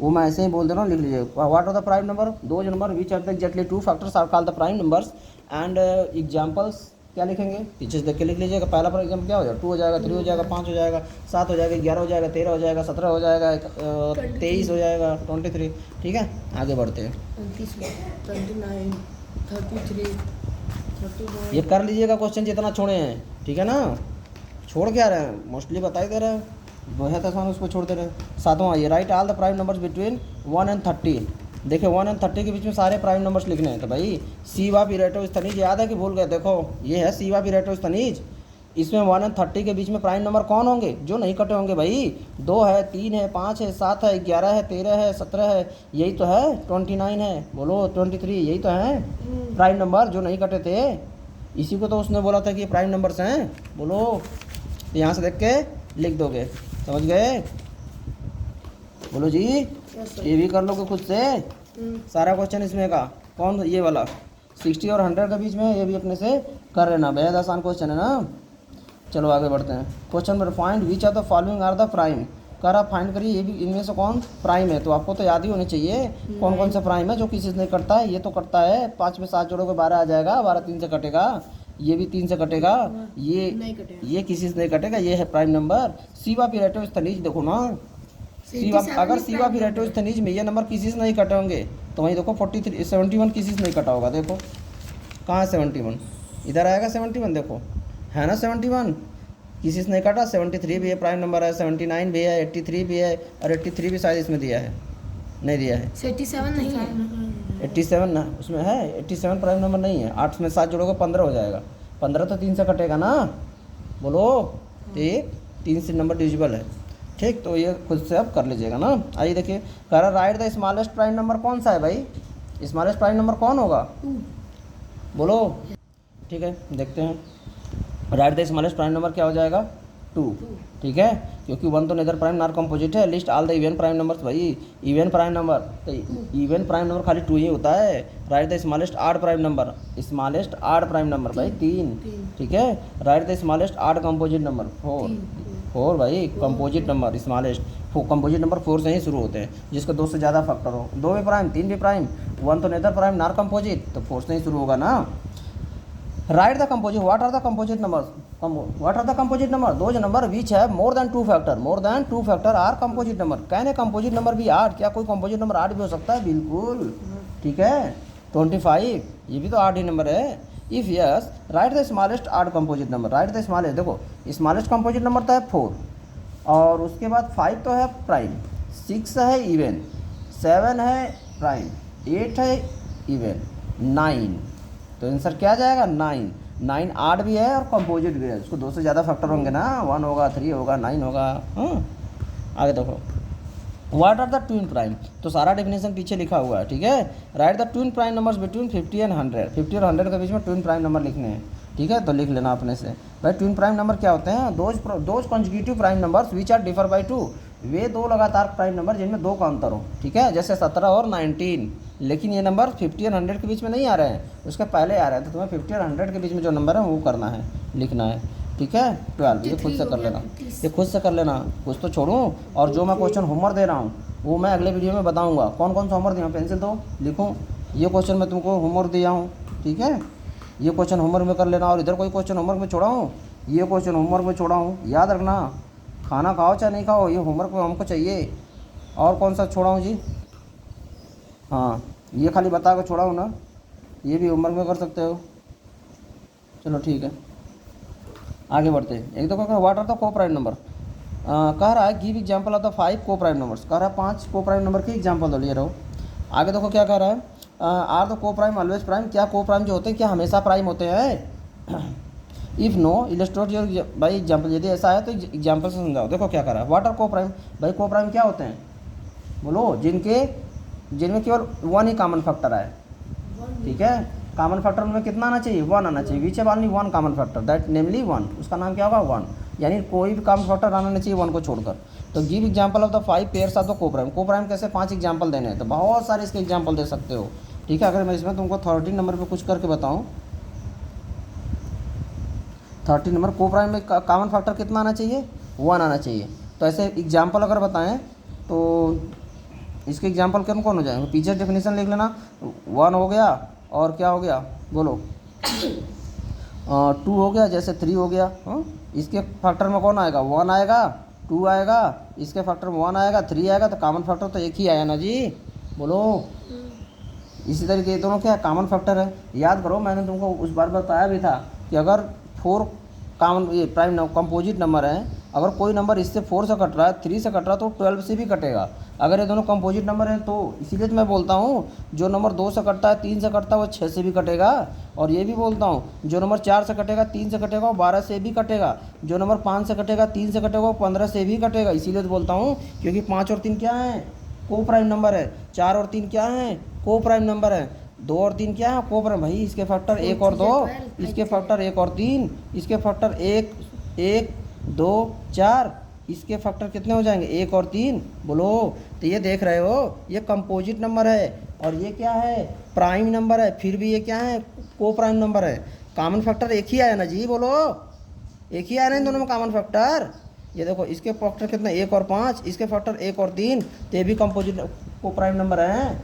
वो मैं ऐसे ही बोल दे रहा हूँ, लिख लीजिए। What are the prime number, दो number which are the exactly 2 factors are called the prime numbers and examples क्या लिखेंगे पीछे से देख के लिख लीजिएगा। पहला फॉर एग्जाम्पल क्या हो जाएगा 2 हो जाएगा, 3 हो जाएगा, 5 हो जाएगा, 7 हो जाएगा, 11 हो जाएगा, 13 हो जाएगा, 17 हो जाएगा, 23 हो जाएगा, 23, ठीक है। आगे बढ़ते हैं, 29, 33, 31, ये कर लीजिएगा क्वेश्चन जितना छोड़े हैं, ठीक है ना। छोड़ क्या रहे हैं, मोस्टली बता ही दे रहे हैं, बहुत आसान उसको छोड़ते रहे। 7वां ये right all the prime numbers between 1 and 30। देखिए 1 and 30 के बीच में सारे प्राइम नंबर्स लिखने हैं। तो भाई सीवा पीरेटो स्तनीज याद है कि भूल गए, देखो ये है सीवा पीरेटो स्तनीज। इसमें 1 and 30 के बीच में प्राइम नंबर कौन होंगे जो नहीं कटे होंगे भाई, 2 है, 3 है, 5 है, 7 है, 11 है, 13 है, 17 है, यही तो है, 29 है, बोलो 23, यही तो है प्राइम नंबर जो नहीं कटे थे। इसी को तो उसने बोला था कि प्राइम नंबर्स हैं, बोलो। तो यहाँ से देख के लिख दोगे, समझ गए, बोलो जी। ये भी कर लोगे खुद से सारा क्वेश्चन इसमें का, कौन ये वाला 60 और 100 के बीच में, ये भी अपने से कर लेना, बेहद आसान क्वेश्चन है ना। चलो आगे बढ़ते हैं। Question number find which are the following are the prime, कर आप फाइंड करिए ये भी इनमें से कौन प्राइम है। तो आपको तो याद ही होने चाहिए कौन कौन सा प्राइम है जो किसी से नहीं कटता है। ये तो कटता है, 5 में 7 जोड़ोगे 12 आ जाएगा, 12 3 से कटेगा, ये भी 3 से कटेगा, ये किसी से नहीं कटेगा, ये है प्राइम नंबर। सीवा पीरेटो स्तनीज देखो ना, सीवा अगर सीवा पीरेटो स्तनीज में ये नंबर किसी से नहीं कटे होंगे तो वहीं देखो 43 71 किसी से नहीं कटा होगा। देखो कहाँ है 71, इधर आएगा 71, देखो है ना 71 किसी से नहीं कटा। 73 भी है प्राइम नंबर है, 79 भी है, 83 भी है, और 83 भी शायद इसमें दिया है, नहीं दिया है 87 नहीं है, 87 ना उसमें है, 87 प्राइम नंबर नहीं है। 8 में 7 जोड़ोगे 15 हो जाएगा, 15 तो 3 से कटेगा ना, बोलो। तो ये 3 से नंबर डिविजिबल है, ठीक, तो ये खुद से आप कर लीजिएगा ना। आइए देखिए, कह रहा right the smallest prime number कौन सा है भाई, स्मॉलेस्ट प्राइम नंबर कौन होगा, 2 बोलो। ठीक है, देखते हैं। Right the smallest prime number क्या हो जाएगा, 2। ठीक है, क्योंकि 1 तो नेदर प्राइम नॉर कंपोजिट है। List all the even prime numbers, भाई इवन प्राइम नंबर, तो इवन प्राइम नंबर खाली 2 ही होता है। Write the smallest odd prime number, smallest odd prime number भाई 3। ठीक है, write the smallest odd composite number 4 भाई, composite number smallest composite number 4 से ही शुरू होते हैं, जिसका 2 से ज़्यादा फैक्टर हो, 2 भी प्राइम 3 भी प्राइम, 1 तो नेदर प्राइम नॉर कंपोजिट, तो 4 से ही शुरू होगा ना। Right the composite, what are the composite numbers, what are the composite number, those number which है more than 2 factor are composite number. Can a composite number भी 8, क्या कोई कंपोजिट नंबर 8 भी हो सकता है, बिल्कुल। ठीक है, 25 ये भी तो 8 ही नंबर है। If yes right the smallest odd composite number, right the smallest, देखो स्मॉलेस्ट कंपोजिट नंबर तो है 4, और उसके बाद 5 तो है प्राइम, 6 है इवन, 7 है प्राइम, 8 है इवन, 9, तो आंसर क्या आ जाएगा 9 8 भी है और कंपोजिट भी है, उसको 2 से ज़्यादा फैक्टर होंगे ना, 1 होगा, 3 होगा, 9 होगा। हाँ, आगे देखो, what are the twin prime, तो सारा डेफिनेशन पीछे लिखा हुआ है। ठीक है, write the twin prime numbers between 50 and 100, 50 और 100 के बीच में ट्विन प्राइम नंबर लिखने हैं। ठीक है, तो लिख लेना अपने से भाई। ट्विन प्राइम नंबर क्या होते हैं, those consecutive prime numbers which are differ by 2, वे 2 लगातार प्राइम नंबर जिनमें 2 का अंतर हो। ठीक है, जैसे 17 और 19, लेकिन ये नंबर 50 और 100 के बीच में नहीं आ रहे हैं, उसके पहले आ रहे हैं, तो तुम्हें 50 और 100 के बीच में जो नंबर है वो करना है, लिखना है। ठीक है, 12 ये खुद से कर लेना, ये खुद से कर लेना, कुछ तो छोड़ूं, और जो मैं क्वेश्चन होमवर्क दे रहा हूँ वो मैं अगले वीडियो में बताऊँगा कौन कौन सा होमवर्क दिया हूँ। पेंसिल दो, लिखूँ, ये क्वेश्चन मैं तुमको होमवर्क दिया हूँ। ठीक है, ये क्वेश्चन होमवर्क में कर लेना, और इधर कोई क्वेश्चन होमवर्क में छोड़ा हूँ, ये क्वेश्चन होमवर्क में छोड़ा हूँ, याद रखना। खाना खाओ चाहे नहीं खाओ, ये होमवर्क में हमको चाहिए। और कौन सा छोड़ा हूँ जी, हाँ ये खाली बता के छोड़ा हूँ ना, ये भी होमवर्क में कर सकते हो। चलो ठीक है, आगे बढ़ते हैं। एक तो क्या व्हाट आर द को प्राइम नंबर, कह रहा है गिव एग्जांपल ऑफ द 5 को प्राइम नंबर्स, कह रहा है 5 को प्राइम नंबर की एग्जांपल दो, लिए रहो। आगे देखो क्या कह रहा है, आर द को प्राइम ऑलवेज प्राइम, क्या को प्राइम जो होते हैं क्या हमेशा प्राइम होते हैं। इफ़ नो इलस्ट्रेट योर, भाई एग्जाम्पल, यदि ऐसा है तो एग्जाम्पल से समझाओ। देखो क्या कर रहा है, व्हाट आर को प्राइम, भाई को प्राइम क्या होते हैं, बोलो, जिनमें केवल 1 ही कॉमन फैक्टर है। ठीक है, कॉमन फैक्टर में कितना आना चाहिए, 1 आना चाहिए, विच है ओनली 1 कॉमन फैक्टर, दैट नेमली 1, उसका नाम क्या होगा 1, यानी कोई भी कॉमन फैक्टर आना नहीं चाहिए 1 को छोड़कर। तो give example of the 5 pairs of the को प्राइम कैसे 5 एग्जाम्पल देने हैं, तो बहुत सारे इसके एग्जाम्पल दे सकते हो। ठीक है, अगर मैं इसमें तुमको 13 नंबर पर कुछ करके बताऊँ, 13 नंबर को प्राइम में कॉमन फैक्टर कितना आना चाहिए, 1 आना चाहिए। तो ऐसे एग्जाम्पल अगर बताएं तो इसके एग्जाम्पल कौन कौन हो जाएंगे, पीछे डेफिनेशन लिख लेना। 1 हो गया, और क्या हो गया बोलो, 2 हो गया, जैसे 3 हो गया। हाँ, इसके फैक्टर में कौन आएगा, 1 आएगा, 2 आएगा, इसके फैक्टर में 1 आएगा, 3 आएगा, तो कॉमन फैक्टर तो एक ही आया ना जी, बोलो। इसी तरीके ये दोनों क्या कॉमन फैक्टर है। याद करो, मैंने तुमको उस बार बताया भी था कि अगर 4 कॉमन ये प्राइम कंपोजिट नंबर है, अगर कोई नंबर इससे 4 से कट रहा है, 3 से कट रहा है, तो 12 से भी कटेगा, अगर ये दोनों कंपोजिट नंबर हैं तो। इसीलिए तो मैं बोलता हूँ जो नंबर 2 से कटता है, 3 से कटता है, वो 6 से भी कटेगा। और ये भी बोलता हूँ जो नंबर 4 से कटेगा, 3 से कटेगा, वो 12 से भी कटेगा। जो नंबर 5 से कटेगा, 3 से कटेगा, वो 15 से भी कटेगा। इसीलिए तो बोलता हूँ, क्योंकि 5 और 3 क्या है, को प्राइम नंबर है, 4 और 3 क्या है, को प्राइम नंबर है, 2 और 3 क्या है, को प्राइम। भाई इसके फैक्टर 1 और 2, इसके फैक्टर 1 और 3, इसके फैक्टर 1 1 2 4, इसके फैक्टर कितने हो जाएंगे, 1 और 3, बोलो। तो ये देख रहे हो, ये कंपोजिट नंबर है, और ये क्या है, प्राइम नंबर है, फिर भी ये क्या है, को प्राइम नंबर है। कॉमन फैक्टर एक ही आया ना जी, बोलो, एक ही आ रहे हैं दोनों में कॉमन फैक्टर। ये देखो, इसके फैक्टर कितने, 1 और 5, इसके फैक्टर 1 और 3, तो ये भी कंपोजिट को प्राइम नंबर है।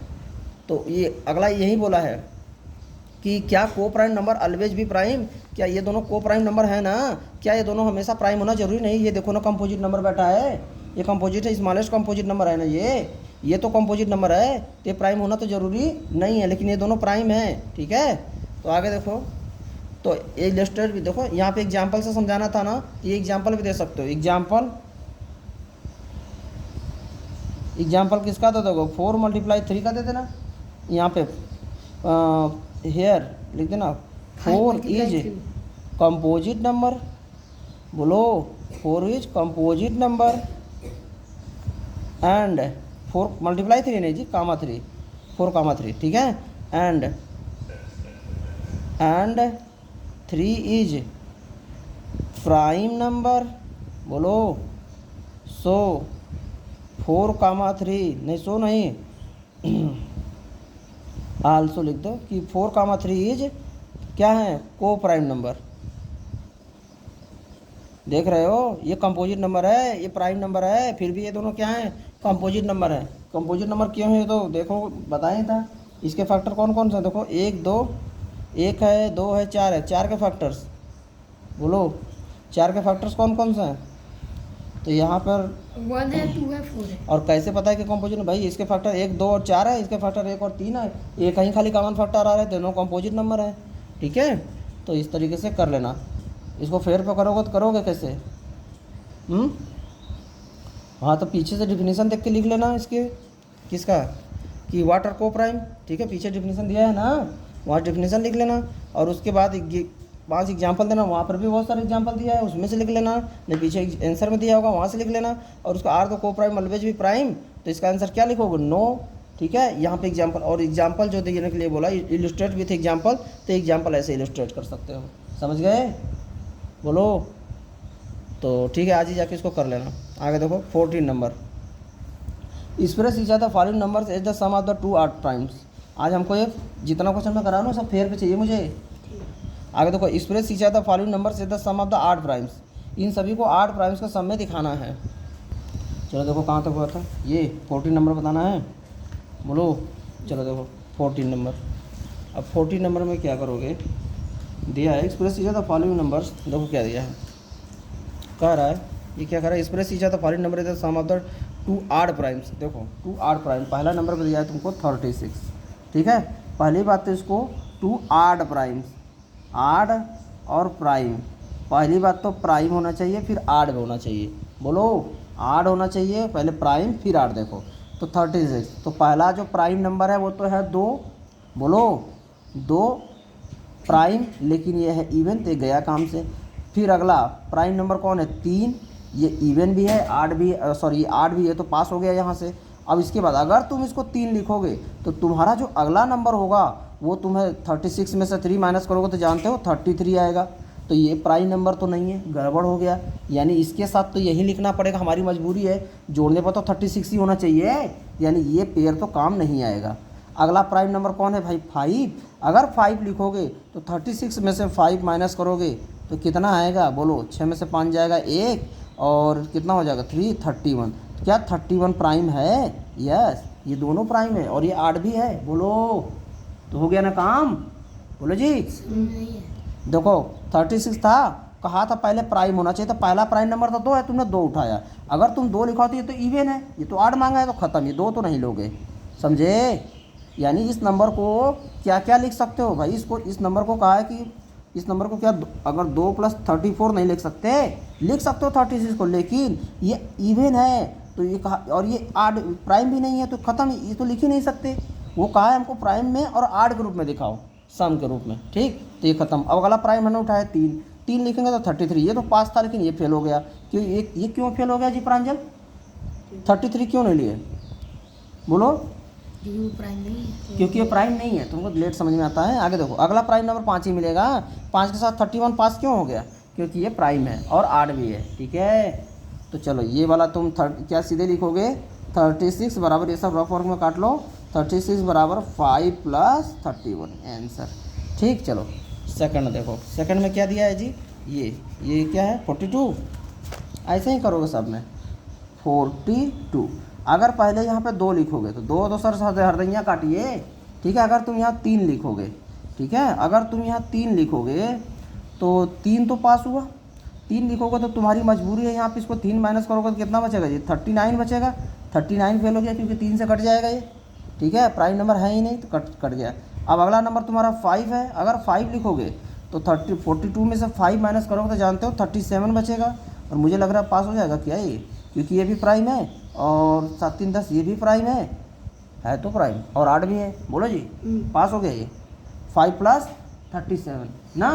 तो ये अगला यही बोला है कि क्या को प्राइम नंबर ऑलवेज भी प्राइम, क्या ये दोनों को प्राइम नंबर है ना, क्या ये दोनों हमेशा प्राइम होना जरूरी नहीं। ये देखो ना, कंपोजिट नंबर बैठा है, ये कंपोजिट है, स्मॉलेस्ट कंपोजिट नंबर है ना, ये तो कंपोजिट नंबर है, तो ये प्राइम होना तो जरूरी नहीं है, लेकिन ये दोनों प्राइम है। ठीक है, तो आगे देखो, तो ये इलस्ट्रेट भी देखो, यहाँ पे एग्जाम्पल से समझाना था ना, ये एग्जाम्पल भी दे सकते हो। एग्जाम्पल किसका दे दोगे, 4 × 3 का दे देना। यहाँ पे हेयर लिख देना, 4 इज कंपोजिट नंबर, बोलो 4 is composite number. And 4 multiply 3 नहीं जी, कामा 3, 4 कामा 3, ठीक है। एंड 3 इज प्राइम नंबर, बोलो। सो 4 कामा 3 नहीं, सो नहीं आल्सो लिख दो कि 4 कामा 3 इज क्या है, को प्राइम नंबर। देख रहे हो, ये कंपोजिट नंबर है, ये प्राइम नंबर है, फिर भी ये दोनों क्या हैं, कंपोजिट नंबर है। कंपोजिट नंबर क्यों है, तो देखो बताएं था। इसके फैक्टर कौन कौन सा, देखो 1 2, 1 है, 2 है, 4 है, 4 के फैक्टर्स बोलो, 4 के फैक्टर्स कौन कौन सा है। तो यहाँ पर 1 है, 2 है, 4 है। और कैसे पता है कि कंपोजिट, भाई इसके फैक्टर 1 2 और 4 है, इसके फैक्टर 1 और 3 है, ये कहीं खाली कॉमन फैक्टर आ रहा है, दोनों कंपोजिट नंबर है, ठीक है। तो इस तरीके से कर लेना। इसको फेयर पे करोगे तो करोगे कैसे, हाँ तो पीछे से डिफिनीसन देख के लिख लेना इसके, किसका, कि व्हाट आर को प्राइम, ठीक है। पीछे डिफिनीसन दिया है ना, वहाँ डिफिनीसन लिख लेना, और उसके बाद 5 एग्जाम्पल देना, वहाँ पर भी बहुत सारे एग्जाम्पल दिया है, उसमें से लिख लेना, नहीं पीछे आंसर में दिया होगा वहाँ से लिख लेना। और उसका आर तो को प्राइम ऑलवेज भी प्राइम, तो इसका आंसर क्या लिखोगे, नो, ठीक है। यहाँ पे एग्जाम्पल, और एग्जाम्पल जो देने के लिए बोला इलस्ट्रेट विथ एग्जाम्पल, तो एग्जाम्पल ऐसे इलस्ट्रेट कर सकते हो, समझ गए, बोलो। तो ठीक है, आज ही जाके इसको कर लेना। आगे देखो 14 number, express each the following numbers as the sum of the 2 odd primes. आज हमको ये जितना क्वेश्चन मैं करा रहा हूँ सब फेयर पे चाहिए मुझे। आगे देखो, express each the following numbers as the sum of the odd primes, इन सभी को ऑड प्राइम्स का सम में दिखाना है। चलो देखो कहाँ तक हुआ था, ये 14 नंबर बताना है, बोलो। चलो देखो 14 नंबर, अब 14 नंबर में क्या करोगे, दिया है express each the following numbers, देखो क्या दिया है, कह रहा है, ये क्या कह रहा है, express each the following number is the sum of the 2 odd primes. देखो 2 ऑड प्राइम, पहला नंबर पर दिया है तुमको 36, ठीक है। पहली बात तो इसको 2 ऑड प्राइम्स, ऑड और प्राइम, पहली बात तो प्राइम होना चाहिए फिर ऑड होना चाहिए, बोलो। ऑड होना चाहिए पहले प्राइम फिर ऑड, देखो तो 36, तो पहला जो प्राइम नंबर है वो तो है 2, बोलो 2 प्राइम, लेकिन ये है इवन, तो गया काम से। फिर अगला प्राइम नंबर कौन है, 3, ये इवन भी है, आड भी, सॉरी आड भी है, तो पास हो गया यहाँ से। अब इसके बाद अगर तुम इसको 3 लिखोगे तो तुम्हारा जो अगला नंबर होगा वो तुम्हें 36 में से 3 माइनस करोगे तो जानते हो 33 आएगा, तो ये प्राइम नंबर तो नहीं है, गड़बड़ हो गया। यानी इसके साथ तो यही लिखना पड़ेगा, हमारी मजबूरी है, जोड़ने पर तो 36 ही होना चाहिए, यानी ये पेयर तो काम नहीं आएगा। अगला प्राइम नंबर कौन है भाई, 5, अगर 5 लिखोगे तो 36 में से 5 माइनस करोगे तो कितना आएगा, बोलो 6 में से 5 जाएगा 1, और कितना हो जाएगा 3, 31। तो क्या 31 प्राइम है, यस, ये दोनों प्राइम है और ये 8 भी है, बोलो। तो हो गया ना काम, बोलो जी। नहीं है। देखो 36 था, कहा था पहले प्राइम होना चाहिए, तो पहला प्राइम नंबर तो 2 है, तुमने 2 उठाया। अगर तुम 2 लिखा तो ये तो इवन है, ये तो 8 मांगा है, तो ख़त्म, ये 2 तो नहीं लोगे, समझे। यानी इस नंबर को क्या क्या लिख सकते हो भाई, इसको, इस नंबर को कहा है कि इस नंबर को क्या, अगर 2 + 34 नहीं लिख सकते, लिख सकते हो 36 को, लेकिन ये इवन है तो ये कहा, और ये आड प्राइम भी नहीं है, तो ख़त्म, ये तो लिख ही नहीं सकते। वो कहा है हमको प्राइम में और आड के रूप में दिखाओ, सम के रूप में, ठीक, तो ये ख़त्म। अब अगला प्राइम हमने उठाया 3 लिखेंगे तो 33, ये तो पास था लेकिन ये फेल हो गया, क्यों, ये क्यों फेल हो गया जी प्रांजल, 33 क्यों नहीं लिए, बोलो। क्योंकि प्राइम नहीं है, क्योंकि ये प्राइम नहीं है, तुमको लेट समझ में आता है। आगे देखो, अगला प्राइम नंबर 5 ही मिलेगा, 5 के साथ 31 पास क्यों हो गया, क्योंकि ये प्राइम है और 8 भी है, ठीक है। तो चलो ये वाला तुम क्या सीधे लिखोगे, 36 बराबर, ये सब रफ वर्क में काट लो, 36 बराबर 5 + 31 आंसर, ठीक। चलो सेकंड देखो, सेकंड में क्या दिया है जी, ये क्या है 42, ऐसे ही करोगे सब में 42। अगर पहले यहाँ पे 2 लिखोगे तो 2 तो सर हरदैया काटिए, ठीक है। अगर तुम यहाँ 3 लिखोगे, ठीक है, अगर तुम यहाँ 3 लिखोगे तो 3 तो पास हुआ, 3 लिखोगे तो तुम्हारी मजबूरी है, यहाँ पे इसको 3 माइनस करोगे तो कितना बचेगा जी, 39 बचेगा, 39 फेल हो गया क्योंकि 3 से कट जाएगा ये, ठीक है, प्राइम नंबर है ही नहीं तो कट गया। अब अगला नंबर तुम्हारा 5 है, अगर 5 लिखोगे तो 42 में से 5 माइनस करोगे तो जानते हो 37 बचेगा, और मुझे लग रहा है पास हो जाएगा क्या ये, क्योंकि ये भी प्राइम है और 7 3 10 ये भी प्राइम है तो प्राइम, और 8 भी है, बोलो जी, पास हो गया ये, 5 + 37 ना,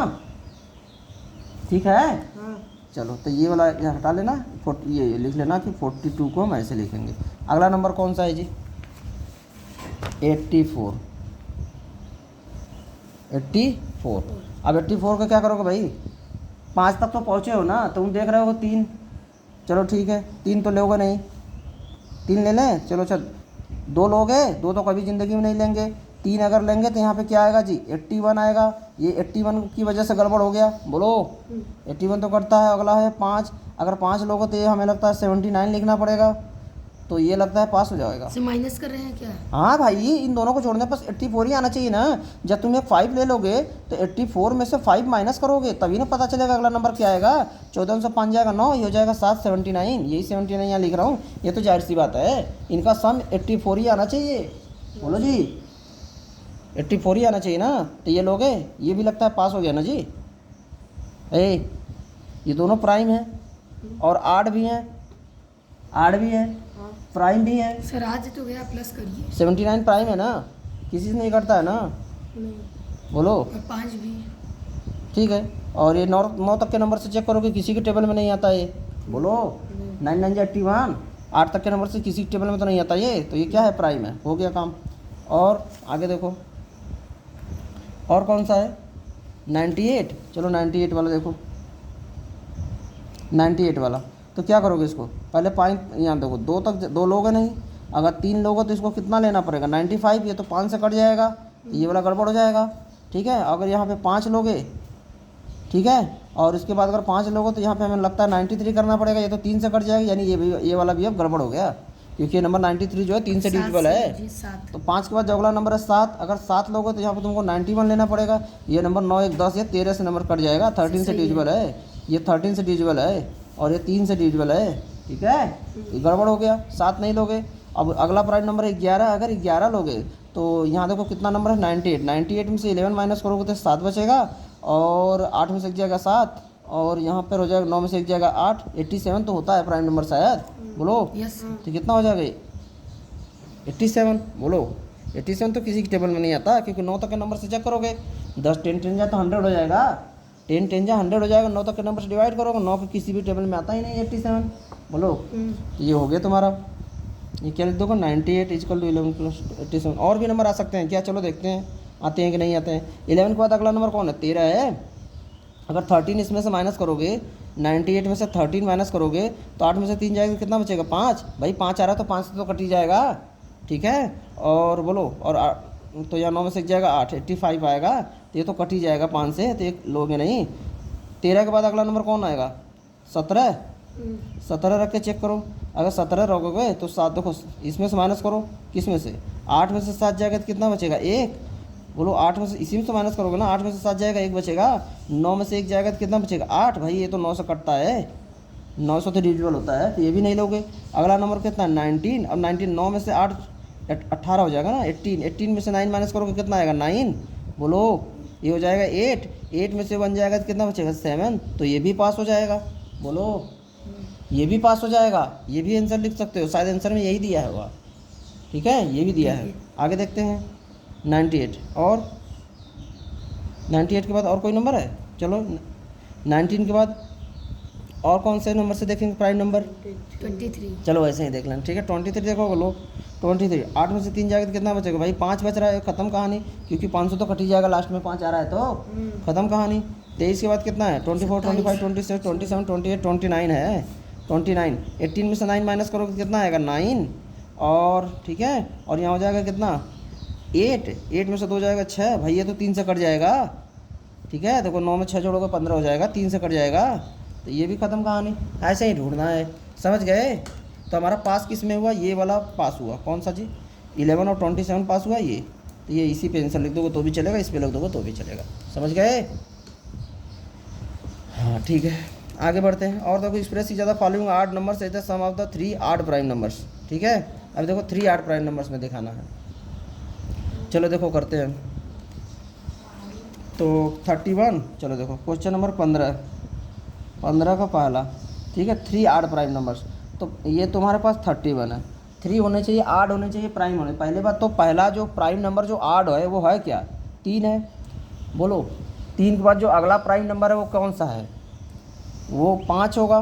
ठीक है। चलो तो ये वाला ये हटा लेना, ये लिख लेना कि 42 को हम ऐसे लिखेंगे। अगला नंबर कौन सा है जी? 84। 84। अब 84 का क्या करोगे भाई? 5 तक तो पहुँचे हो ना, तुम देख रहे हो 3। चलो ठीक है, 3 तो लोगे नहीं, 3 ले लें। चलो चल, 2 लोगे, 2 तो कभी ज़िंदगी में नहीं लेंगे। 3 अगर लेंगे तो यहाँ पे क्या आएगा जी? 81 आएगा। ये 81 की वजह से गड़बड़ हो गया, बोलो। 81 तो करता है। अगला है 5। अगर 5 लोगों तो ये हमें लगता है 79 लिखना पड़ेगा, तो ये लगता है पास हो जाएगा। से माइनस कर रहे हैं क्या? हाँ भाई, इन दोनों को छोड़ने बस 84 ही आना चाहिए ना। जब तुम एक 5 ले लोगे तो 84 में से 5 माइनस करोगे, तभी ना पता चलेगा अगला नंबर क्या आएगा। 14 से 5 जाएगा 9, ये हो जाएगा 7, 79। यही 79 यहाँ लिख रहा हूँ, ये तो जाहिर सी बात है। इनका सम 84 ही आना चाहिए, बोलो जी। 84 ही आना चाहिए ना, तो ये लोगे, ये भी लगता है पास हो गया ना जी। ये दोनों प्राइम है और आड भी हैं, आड भी है, प्राइम भी है। सर आज तो गया, प्लस करिए। 79 प्राइम है ना, किसी से नहीं करता है ना, नहीं। बोलो। और 5 भी। ठीक है, और ये 9 तक के नंबर से चेक करोगे, किसी के टेबल में नहीं आता ये, बोलो। 9 9 81, 8 तक के नंबर से किसी के टेबल में तो नहीं आता ये, तो ये क्या है? प्राइम है। हो गया काम। और आगे देखो, और कौन सा है? 98। चलो 98 वाला देखो, 98 वाला। तो क्या करोगे इसको? पहले 5 यहाँ देखो, 2 तक 2 लोगे नहीं। अगर 3 लोगे तो इसको कितना लेना पड़ेगा? 95। ये तो 5 से कट जाएगा, तो ये वाला गड़बड़ हो जाएगा। ठीक है, अगर यहाँ पे 5 लोगे, ठीक है, और इसके बाद अगर 5 लोगे तो यहाँ पे हमें लगता है 93 करना पड़ेगा, ये तो 3 से कट जाएगा, यानी ये वाला भी अब गड़बड़ हो गया, क्योंकि ये नंबर 93 जो है 3 से डिविजिबल है। तो 5 के बाद जो अगला नंबर है 7, अगर 7 लोगे तो यहाँ पे तुमको 91 लेना पड़ेगा। ये नंबर 9 1 10, ये 13 से नंबर कट जाएगा, 13 से डिविजिबल है, ये 13 से डिविजिबल है, और ये 3 से डिविजिबल है। ठीक है, ये गड़बड़ हो गया, 7 नहीं लोगे। अब अगला प्राइम नंबर है 11। अगर 11 लोगे तो यहाँ देखो कितना नंबर है? 98। 98 में से 11 माइनस करोगे तो 7 बचेगा, और 8 में से 1 जाएगा 7, और यहाँ पर हो जाएगा 9 में से 1 जाएगा 8। 87 तो होता है प्राइम नंबर शायद, बोलो। यस। तो कितना हो जाएगा? 87, बोलो। 87 तो किसी के टेबल में नहीं आता, क्योंकि 9 तक के नंबर से चेक करोगे। 10 10 10 जा तो 100 हो जाएगा, 10 10 जा 100 हो जाएगा। 9 तक के नंबर से डिवाइड करोगे, 9 के किसी भी टेबल में आता ही नहीं 87, बोलो। तो ये हो गया तुम्हारा। ये क्या लिख दोगे? 98 इक्वल टू 11 प्लस 87। और भी नंबर आ सकते हैं क्या? चलो देखते हैं आते हैं कि नहीं आते हैं। 11 के बाद अगला नंबर कौन है? 13 है। अगर 13 इसमें से माइनस करोगे, 98 में से 13 माइनस करोगे तो 8 में से 3 जाएगा, कितना बचेगा? 5। भाई 5 आ रहा है तो 5 से तो कट ही जाएगा। ठीक है, और बोलो, और तो यहाँ 9 में से 1 जाएगा 8, 85 आएगा, तो ये तो कट ही जाएगा 5 से, तो एक लोगे नहीं। 13 के बाद अगला नंबर कौन आएगा? 17। 17 रख के चेक करो। अगर 17 रखोगे तो 7 देखो, इसमें से माइनस करो, किस में से? 8 में से 7 जाएगा तो कितना बचेगा? 1। बोलो, 8 में से इसी में से माइनस करोगे ना, 8 में से 7 जाएगा 1 बचेगा। 9 में से 1 जाएगा तो कितना बचेगा? 8। भाई ये तो 9 से कटता है, 9 से तो डिविजिबल होता है, तो ये भी नहीं लोगे। अगला नंबर कितना? 19। अब 19, 9 में से 8 18 हो जाएगा ना। 18, 18 में से 9 माइनस करोगे कितना आएगा? 9। बोलो, ये हो जाएगा 8। 8 में से 1 जाएगा तो कितना बचेगा? 7। तो ये भी पास हो जाएगा, बोलो। ये भी पास हो जाएगा, ये भी आंसर लिख सकते हो, शायद आंसर में यही दिया है होगा। ठीक है, ये भी दिया है। आगे देखते हैं 98। और 98 के बाद और कोई नंबर है? चलो 19 के बाद और कौन से नंबर से देखेंगे प्राइम नंबर? 23। चलो ऐसे ही देख लेना। ठीक है, 23 देखो लो। 23, 8 में से 3 जाएगा तो कितना बचेगा? भाई 5 बच रहा है, ख़त्म कहानी, क्योंकि 500 तो कट ही जाएगा, लास्ट में 5 आ रहा है तो ख़त्म कहानी। 23 के बाद कितना है? 24 25 26 27 28 29 है। 29, 18 में से 9 माइनस करोगे कितना आएगा? 9। और ठीक है, और यहाँ हो जाएगा कितना? 8। 8 में से 2 जाएगा 6। भाई ये तो 3 से कट जाएगा। ठीक है, देखो 9 में 6 जोड़ोगे 15 हो जाएगा, 3 से कट जाएगा, तो ये भी ख़त्म कहानी। ऐसे ही ढूंढना है, समझ गए? तो हमारा पास किस में हुआ? ये वाला पास हुआ, कौन सा जी? 11 और 27 पास हुआ ये। तो ये इसी पे आंसर लिख दोगे तो भी चलेगा, इस पे लिख दोगे तो भी चलेगा, समझ गए? हाँ ठीक है, आगे बढ़ते हैं। और देखो, एक्सप्रेस ही ज़्यादा following odd numbers as the sum of the 3 odd prime numbers. ठीक है, अब देखो 3 आड प्राइम नंबर्स में दिखाना है। चलो देखो करते हैं। तो 31, चलो देखो क्वेश्चन नंबर 15 का पहला। ठीक है, 3 आड प्राइम नंबर्स। तो ये तुम्हारे पास 31 है, 3 होने चाहिए, आड होने चाहिए, प्राइम होने। पहले बात तो पहला जो प्राइम नंबर जो आड है वो है क्या? 3 है, बोलो। 3 के बाद जो अगला प्राइम नंबर है वो कौन सा है? वो 5 होगा।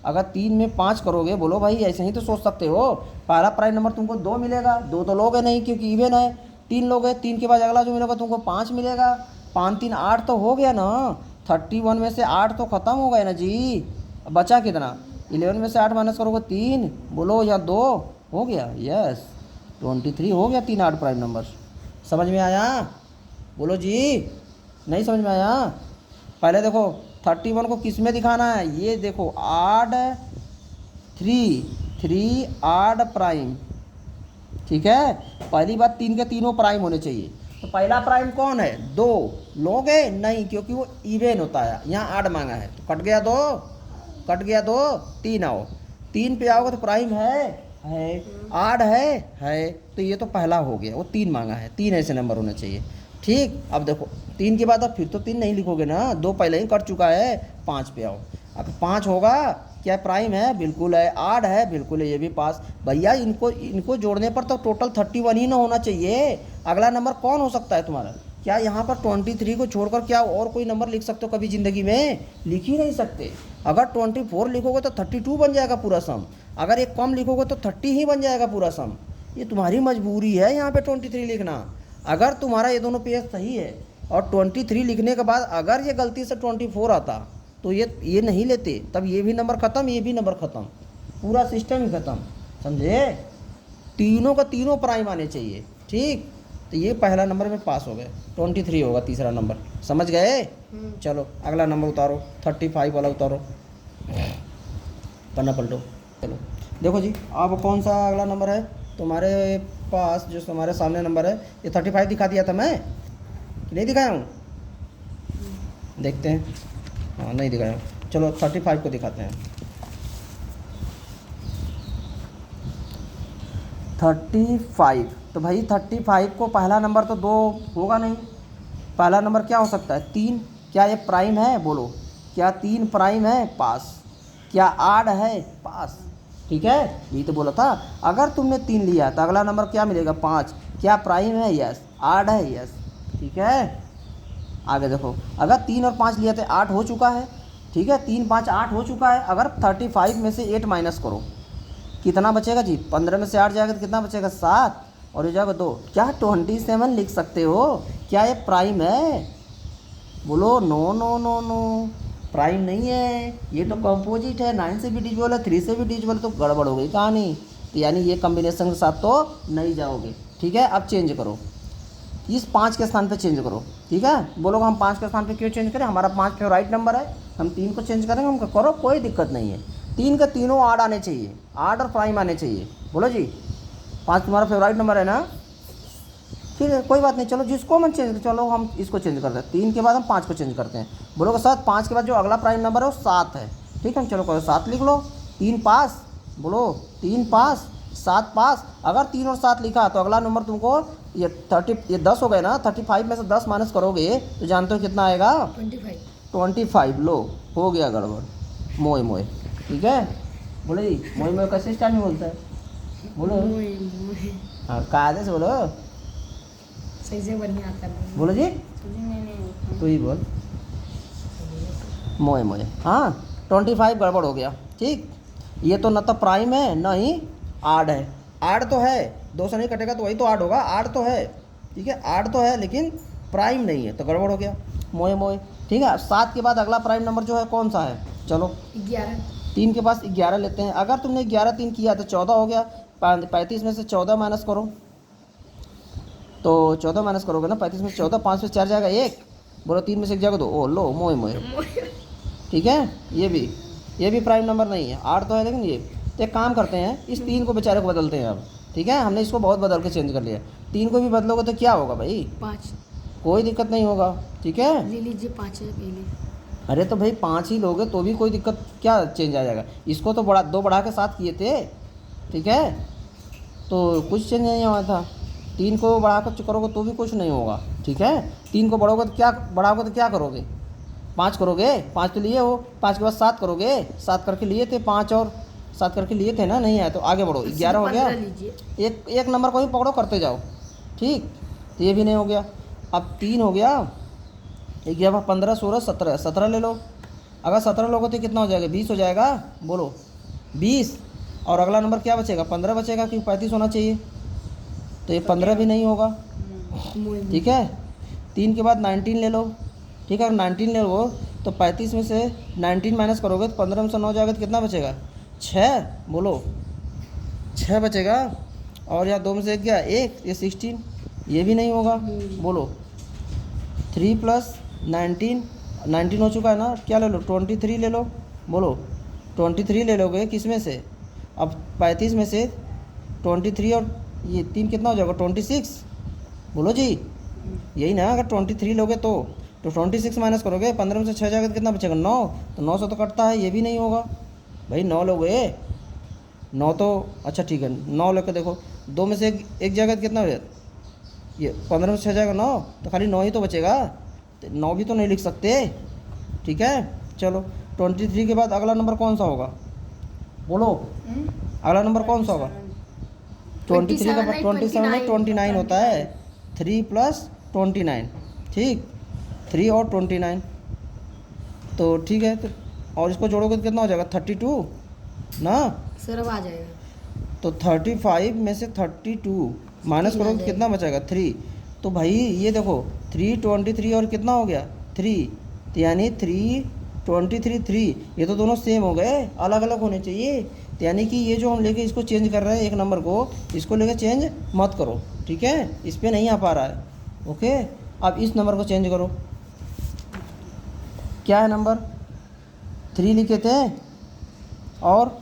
अगर 3 में 5 करोगे, बोलो भाई ऐसे ही तो सोच सकते हो, पहला प्राइम नंबर तुमको 2 मिलेगा, 2 तो लोगे नहीं क्योंकि इवन है। 3 लोगे, 3 के बाद अगला जो मिलेगा तुमको 5 मिलेगा। 5 3 8 तो हो गया ना। 31 में से 8 तो ख़त्म हो गए ना जी। अब बचा कितना? 11 में से 8 माइनस करोगे 3, बोलो, या 2 हो गया। यस, 23 हो गया 3 8 प्राइम नंबर। समझ में आया? बोलो जी। नहीं समझ में आया? पहले देखो 31 को किस में दिखाना है, ये देखो आड 3 आड प्राइम, ठीक है। पहली बात 3 के तीनों प्राइम होने चाहिए। तो पहला प्राइम कौन है? 2 लोगे नहीं क्योंकि वो इवन होता है। यहाँ 8 मांगा है तो कट गया 2, कट गया 2, 3 आओ, 3 पे आओगे तो प्राइम है 8 है। तो ये तो पहला हो गया, वो 3 मांगा है, 3 ऐसे नंबर होने चाहिए, ठीक। अब देखो 3 के बाद अब फिर तो 3 नहीं लिखोगे ना, 2 पहले ही कट चुका है। 5 पे आओ, अब 5 होगा, क्या प्राइम है? बिल्कुल है। 8 है, बिल्कुल है, ये भी पास। भैया इनको जोड़ने पर तो टोटल 31 ही ना होना चाहिए। अगला नंबर कौन हो सकता है तुम्हारा? क्या यहाँ पर 23 को छोड़कर क्या और कोई नंबर लिख सकते हो कभी ज़िंदगी में? लिख ही नहीं सकते। अगर 24 लिखोगे तो 32 बन जाएगा पूरा सम। अगर एक कम लिखोगे तो 30 ही बन जाएगा पूरा सम। ये तुम्हारी मजबूरी है यहाँ पे 23 लिखना। अगर तुम्हारा ये दोनों पेज सही है और 23 लिखने के बाद अगर ये गलती से 24 आता तो ये नहीं लेते, तब ये भी नंबर ख़त्म, ये भी नंबर ख़त्म, पूरा सिस्टम ही ख़त्म, समझे। तीनों का तीनों प्राइम आने चाहिए, ठीक। तो ये पहला नंबर में पास हो गए, 23 होगा तीसरा नंबर, समझ गए। चलो अगला नंबर उतारो, 35 वाला उतारो, पन्ना पलटो। चलो देखो जी, अब कौन सा अगला नंबर है तुम्हारे पास? जो तुम्हारे सामने नंबर है, ये 35 दिखा दिया था मैं कि नहीं दिखाया हूँ? देखते हैं, हाँ नहीं दिखाया हूँ। चलो 35 को दिखाते हैं। 35, तो भाई 35 को पहला नंबर तो 2 होगा नहीं। पहला नंबर क्या हो सकता है? 3। क्या ये प्राइम है? बोलो, क्या 3 प्राइम है? पास। क्या 8 है? पास, ठीक है। यही तो बोला था। अगर तुमने 3 लिया तो अगला नंबर क्या मिलेगा? 5। क्या प्राइम है? यस। 8 है? यस, ठीक है। आगे देखो, अगर 3 और 5 लिया तो 8 हो चुका है, ठीक है। 3 5 8 हो चुका है। अगर 35 में से 8 माइनस करो, कितना बचेगा जी? 15 में से 8 जाएगा तो कितना बचेगा? 7, और ये जाएगा 2। क्या 27 लिख सकते हो? क्या ये प्राइम है? बोलो, no no no no, prime नहीं है, ये तो कंपोजिट है। 9 से भी डिजिबल है, 3 से भी डिजिबल, तो गड़बड़ हो गई कहानी। तो यानी ये कम्बिनेशन के साथ तो नहीं जाओगे, ठीक है। अब चेंज करो, इस 5 के स्थान पे चेंज करो, ठीक है। बोलोगे हम 5 के स्थान पे क्यों चेंज करें? हमारा 5 फेवराइट नंबर है, हम 3 को चेंज करेंगे। हम करो, कोई दिक्कत नहीं है। 3 का तीनों 8 आने चाहिए, 8 और प्राइम आने चाहिए। बोलो जी, 5 तुम्हारा फेवराइट नंबर है ना? ठीक है, कोई बात नहीं। चलो जिसको हम चेंज, चलो हम इसको चेंज करते हैं। 3 के बाद हम 5 को चेंज करते हैं। बोलोगे सर 5 के बाद जो अगला प्राइम नंबर है वो 7 है, ठीक है। चलो करो 7 लिख लो। 3 पास, बोलो 3 पास, 7 पास। अगर 3 और 7 लिखा तो अगला नंबर तुमको ये 10 हो गए ना। 35 में से 10 माइनस करोगे तो जानते हो कितना आएगा? 25। लो, हो गया गड़बड़। मोए मोए, ठीक है। बोलो जी, मोए मोए कैसे स्टाइल में बोलता है? बोलो, हाँ कायदे से बोलो, सही से बढ़िया आता है। बोलो जी, तू ही बोल, मोए मोए। हाँ 25 गड़बड़ हो गया, ठीक। ये तो न तो प्राइम है न ही 8 है। 8 तो है, 2 से नहीं कटेगा तो वही तो 8 होगा। 8 तो है, ठीक है, 8 तो है, लेकिन प्राइम नहीं है, तो गड़बड़ हो गया, मोए मोए, ठीक है। 7 के बाद अगला प्राइम नंबर जो है कौन सा है? चलो 11। 3 के पास 11 लेते हैं। अगर तुमने 11 3 किया तो 14 हो गया। 35 में से 14 माइनस करो, तो 14 माइनस करोगे ना। 35 में से 14, 5 में 4 जाएगा 1, बोलो 3 में से 1 जाएगा 2। ओ लो, मोए मोए, ठीक है। ये भी प्राइम नंबर नहीं है, 8 तो है, लेकिन ये तो एक काम करते हैं, इस 3 को बेचारे को बदलते हैं अब, ठीक है। हमने इसको बहुत बदल के चेंज कर लिया। 3 को भी बदलोगे तो क्या होगा भाई? 5 कोई दिक्कत नहीं होगा, ठीक है। ले लीजिए, 5 है पहले। अरे तो भाई 5 ही लोगे तो भी कोई दिक्कत, क्या चेंज आ जाएगा? इसको तो 2 बढ़ा के 7 किए थे, ठीक है, तो कुछ चेंज नहीं हुआ था। 3 को बढ़ा कर करोगे तो भी कुछ नहीं होगा, ठीक है। 3 को बढ़ोगे तो क्या, बढ़ाओगे तो क्या करोगे? 5 करोगे, 5 तो लिए हो। 5 के बाद 7 करोगे, 7 करके लिए थे, 5 और 7 करके लिए थे ना, नहीं आया तो आगे बढ़ो। 11 हो गया। एक नंबर को ही पकड़ो, करते जाओ, ठीक। तो ये भी नहीं हो गया। अब 3 हो गया, 11 15 16 17 17 ले लो। अगर 17 लोग होते कितना हो जाएगा, 20 हो जाएगा, बोलो 20। और अगला नंबर क्या बचेगा, 15 बचेगा, क्योंकि 35 होना चाहिए, तो ये 15 भी नहीं होगा। ठीक है, 3 के बाद 19 ले लो। ठीक है, अगर 19 ले लो तो 35 में से 19 माइनस करोगे तो 15 में से 9 जाएगा तो कितना बचेगा, 6, बोलो 6 बचेगा। और यहाँ 2 में से 1 गया 1, ये 16, ये भी नहीं होगा, बोलो 3 + 19 हो चुका है ना, क्या ले लो 23 ले लो, बोलो 23 ले लोगे किस में से, अब 35 में से 23 और ये 3 कितना हो जाएगा 26, बोलो जी, यही ना, अगर 23 लोगे तो 26 माइनस करोगे, 15 में से 6 जाएगा तो कितना बचेगा 9, तो 9 से तो कटता है, ये भी नहीं होगा भाई, 9 लोगे 9 तो, अच्छा ठीक है 9 लेकर देखो, 2 में से एक जगह कितना हो जाएगा, ये 15 में से 6 जाएगा 9, तो खाली 9 ही तो बचेगा, तो 9 भी तो नहीं लिख सकते। ठीक है, चलो 23 के बाद अगला नंबर कौन सा होगा, बोलो अगला नंबर कौन सा होगा, 23 का बाद 27 नहीं 29 होता है, 3 + 29, ठीक 3 और 29, तो ठीक है, तो और इसको जोड़ोगे तो कितना हो जाएगा 32 ना, सर अब आ जाएगा। तो 35 में से 32 माइनस करोगे तो कितना बचेगा 3, तो भाई ये देखो 3 23 और कितना हो गया 3, तो यानी 3 23 3, ये तो दोनों सेम हो गए, अलग अलग होने चाहिए, तो यानी कि ये जो हम लेके इसको चेंज कर रहे हैं एक नंबर को, इसको लेके चेंज मत करो, ठीक है, इस पर नहीं आ पा रहा है, ओके। अब इस नंबर को चेंज करो, क्या है नंबर 3 लिखे थे, और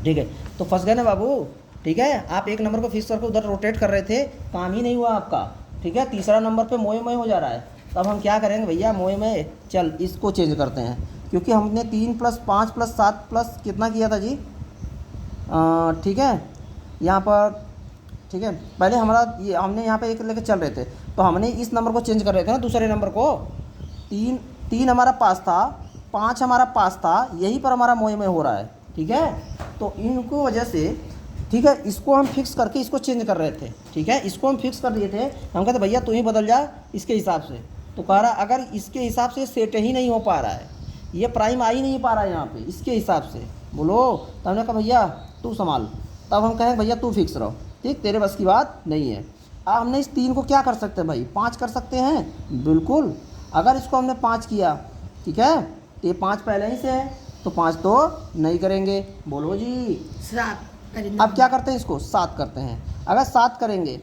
ठीक है, तो फंस गए ना बाबू, ठीक है, आप एक नंबर को फिक्स करके उधर रोटेट कर रहे थे, काम ही नहीं हुआ आपका, ठीक है, तीसरा नंबर पे मोए मोए हो जा रहा है, तब हम क्या करेंगे भैया, मोए मोए, चल इसको चेंज करते हैं, क्योंकि हमने 3 + 5 + 7 प्लस कितना किया था जी, ठीक है, यहाँ पर, ठीक है, पहले हमारा ये हमने यहाँ पे एक लेके चल रहे थे, तो हमने इस नंबर को चेंज कर रहे थे ना दूसरे नंबर को, 3 हमारा पास था, 5 हमारा पास था, यहीं पर हमारा मोए मोए हो रहा है, ठीक है, तो इनको वजह से, ठीक है, इसको हम फिक्स करके इसको चेंज कर रहे थे, ठीक है, इसको हम फिक्स कर दिए थे, हम कहते भैया तू ही बदल जा इसके हिसाब से, तो कह रहा अगर इसके हिसाब से सेट ही नहीं हो पा रहा है, ये प्राइम आ ही नहीं पा रहा है यहाँ पे इसके हिसाब से, बोलो, तो हमने कहा भैया तू संभाल, तब हम कहें भैया तू फिक्स रहो, ठीक, तेरे बस की बात नहीं है। अब हमने इस 3 को क्या कर सकते हैं भाई, 5 कर सकते हैं, बिल्कुल, अगर इसको हमने 5 किया, ठीक है, तो ये 5 पहले ही से है, तो 5 तो नहीं करेंगे, बोलो जी, 7, अब क्या करते हैं, इसको 7 करते हैं, अगर 7 करेंगे,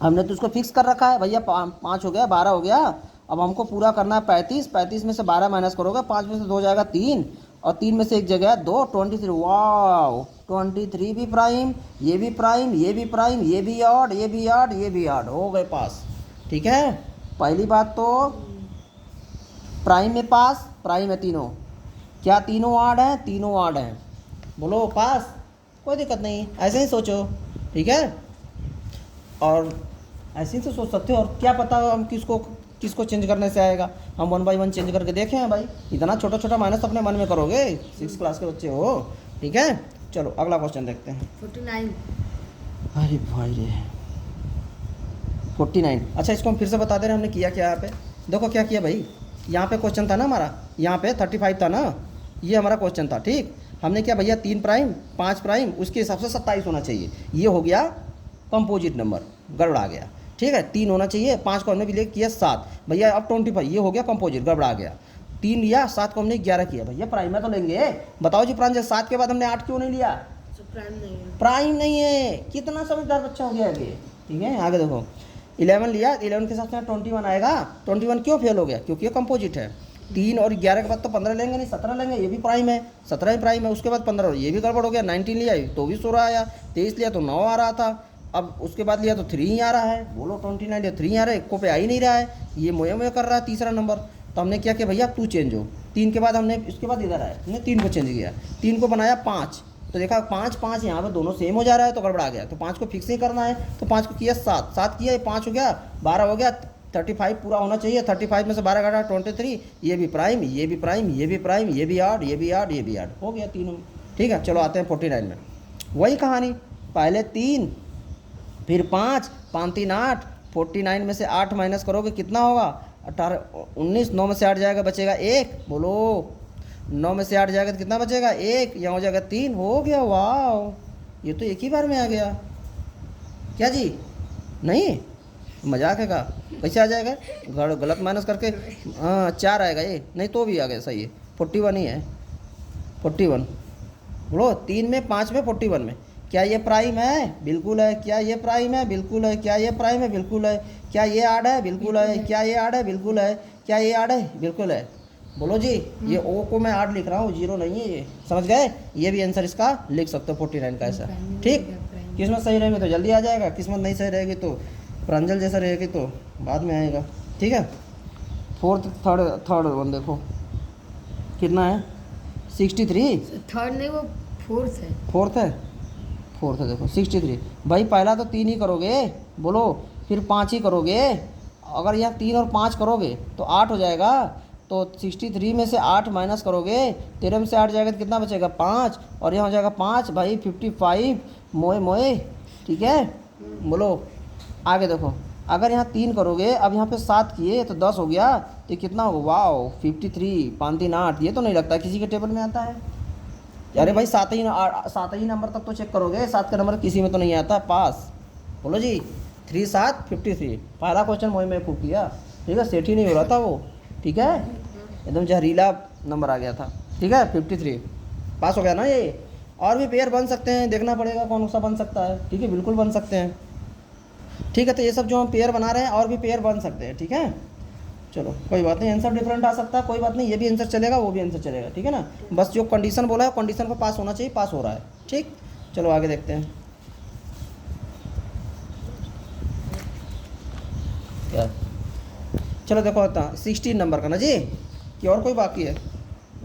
हमने तो इसको फिक्स कर रखा है भैया, 5 हो गया 12 हो गया, अब हमको पूरा करना है 35 में से 12 माइनस करोगे, 5 में से 2 जाएगा 3, और 3 में से 1 जगह 2, 23, वाओ 23 भी प्राइम, ये भी प्राइम, ये भी प्राइम, ये भी ऑड, ये भी ऑड, ये भी ऑड, हो गए पास, ठीक है, पहली बात तो प्राइम में पास, प्राइम है तीनों, क्या तीनों ऑड हैं, तीनों ऑड हैं, बोलो पास, कोई दिक्कत नहीं, ऐसे ही सोचो, ठीक है, और ऐसे ही तो सोच सकते हो, और क्या पता हम किसको चेंज करने से आएगा, हम 1 बाई 1 चेंज करके देखें हैं भाई, इतना छोटा छोटा माइनस अपने मन में करोगे, 6 क्लास के बच्चे हो, ठीक है, चलो अगला क्वेश्चन देखते हैं। 49, अरे भाई रे 49, अच्छा इसको हम फिर से बता दे रहे हैं हमने किया क्या यहाँ पे, देखो क्या किया भाई, यहाँ पे क्वेश्चन था ना हमारा, यहाँ पे 35 था ना, ये हमारा क्वेश्चन था, ठीक, हमने क्या भैया 3 प्राइम 5 प्राइम उसके हिसाब से 27 होना चाहिए, ये हो गया कंपोजिट नंबर, गड़बड़ा गया, ठीक है, 3 होना चाहिए, 5 को हमने भी ले किया 7, भैया अब 25, ये हो गया कंपोजिट, गड़बड़ा गया, 3 लिया, 7 को हमने 11 किया, भैया प्राइम में तो लेंगे, बताओ जी प्राइम, 7 के बाद हमने 8 क्यों नहीं लिया, प्राइम नहीं है, प्राइम नहीं है, कितना समझदार बच्चा हो गया आगे, ठीक है, आगे देखो 11 लिया, 11 के साथ में 21 आएगा, 21 क्यों फेल हो गया, क्योंकि ये कंपोजिट है, 3 और 11 के बाद तो 15 लेंगे नहीं, 17 लेंगे, ये भी प्राइम है, 17 ही प्राइम है, उसके बाद 15, ये भी गड़बड़ हो गया, 19 लिया तो भी 16 आया, 23 लिया तो 9 आ रहा था, अब उसके बाद लिया तो 3 ही आ रहा है, बोलो 29 लिया 3 आ रहा है, इक्को पे आ ही नहीं रहा है, ये मोए मोए कर रहा है तीसरा नंबर, तो हमने क्या किया भैया तू चेंज हो, 3 के बाद हमने इसके बाद इधर आया, हमने 3 को चेंज किया, 3 को बनाया 5, तो देखा 5 5 यहाँ पे दोनों सेम हो जा रहा है, तो गड़बड़ा गया, तो 5 को फिक्स ही करना है, तो 5 को किया 7 किया, ये 5 हो गया 12 हो गया, 35 पूरा होना चाहिए, 35 में से 12 घटा 23, ये भी प्राइम, ये भी प्राइम, ये भी प्राइम, ये भी ऑड, ये भी ऑड, ये भी ऑड, हो गया तीनों, ठीक है, चलो आते हैं 49 में, वही कहानी, पहले 3 फिर 5 5 3 8, 49 में से 8 माइनस करोगे कितना होगा 18 19, 9 में से 8 जाएगा बचेगा 1, बोलो 9 में से 8 जाएगा तो कितना बचेगा 1, यहाँ हो जाएगा 3, हो गया। वाह, ये तो एक ही बार में आ गया। क्या जी, नहीं मजाक है का? कैसे आ जाएगा? गलत माइनस करके, हाँ 4 आएगा ये, नहीं तो भी आ गया, सही है 41 ही है, 41। बोलो 3 में 5 में 41 में, क्या ये प्राइम है? बिल्कुल है। क्या ये प्राइम है? बिल्कुल है। क्या ये प्राइम है? बिल्कुल है। क्या ये आड है? बिल्कुल है। क्या ये आड है? बिल्कुल है। क्या ये आड है? बिल्कुल है। बोलो जी, ये ओ को मैं आड लिख रहा हूँ, 0 नहीं है ये, समझ गए? ये भी आंसर इसका लिख सकते हो 49 का ऐसा, ठीक। किस्मत सही रहेगी तो जल्दी आ जाएगा, किस्मत नहीं सही रहेगी तो प्रांजल जैसा रहेगी तो बाद में आएगा, ठीक है। थर्ड वन देखो कितना है, 63। थर्ड नहीं, वो फोर्थ है। फोर्थ है देखो 63। भाई पहला तो 3 ही करोगे, बोलो, फिर 5 ही करोगे। अगर यहाँ 3 और 5 करोगे तो 8 हो जाएगा। तो 63 में से 8 माइनस करोगे, 13 में से 8 जाएगा तो कितना बचेगा 5, और यहाँ हो जाएगा 5, भाई 55। मोए, ठीक है। बोलो आगे देखो, अगर यहाँ 3 करोगे, अब यहाँ पे 7 किए तो 10 हो गया, तो कितना होगा? वाओ 53, 5 3 8। ये तो नहीं लगता किसी के टेबल में आता है। अरे भाई 7 ही नंबर तक तो चेक करोगे, 7 का नंबर किसी में तो नहीं आता, पास। बोलो जी 3 7 53। पहला क्वेश्चन मोई में खूब किया, ठीक है, सेट ही नहीं हो रहा था वो, ठीक है, एकदम जहरीला नंबर आ गया था, ठीक है। 53 पास हो गया ना ये। और भी पेयर बन सकते हैं, देखना पड़ेगा कौन सा बन सकता है, ठीक है, बिल्कुल बन सकते हैं, ठीक है। तो ये सब जो हम पेयर बना रहे हैं और भी पेयर बन सकते हैं, ठीक है। चलो कोई बात नहीं, आंसर डिफरेंट आ सकता है, कोई बात नहीं, ये भी आंसर चलेगा, वो भी आंसर चलेगा, ठीक है ना। बस जो कंडीशन बोला है, कंडीशन पर पास होना चाहिए, पास हो रहा है, ठीक। चलो आगे देखते हैं क्या। चलो देखो 16 नंबर का ना जी, कि और कोई बाकी है?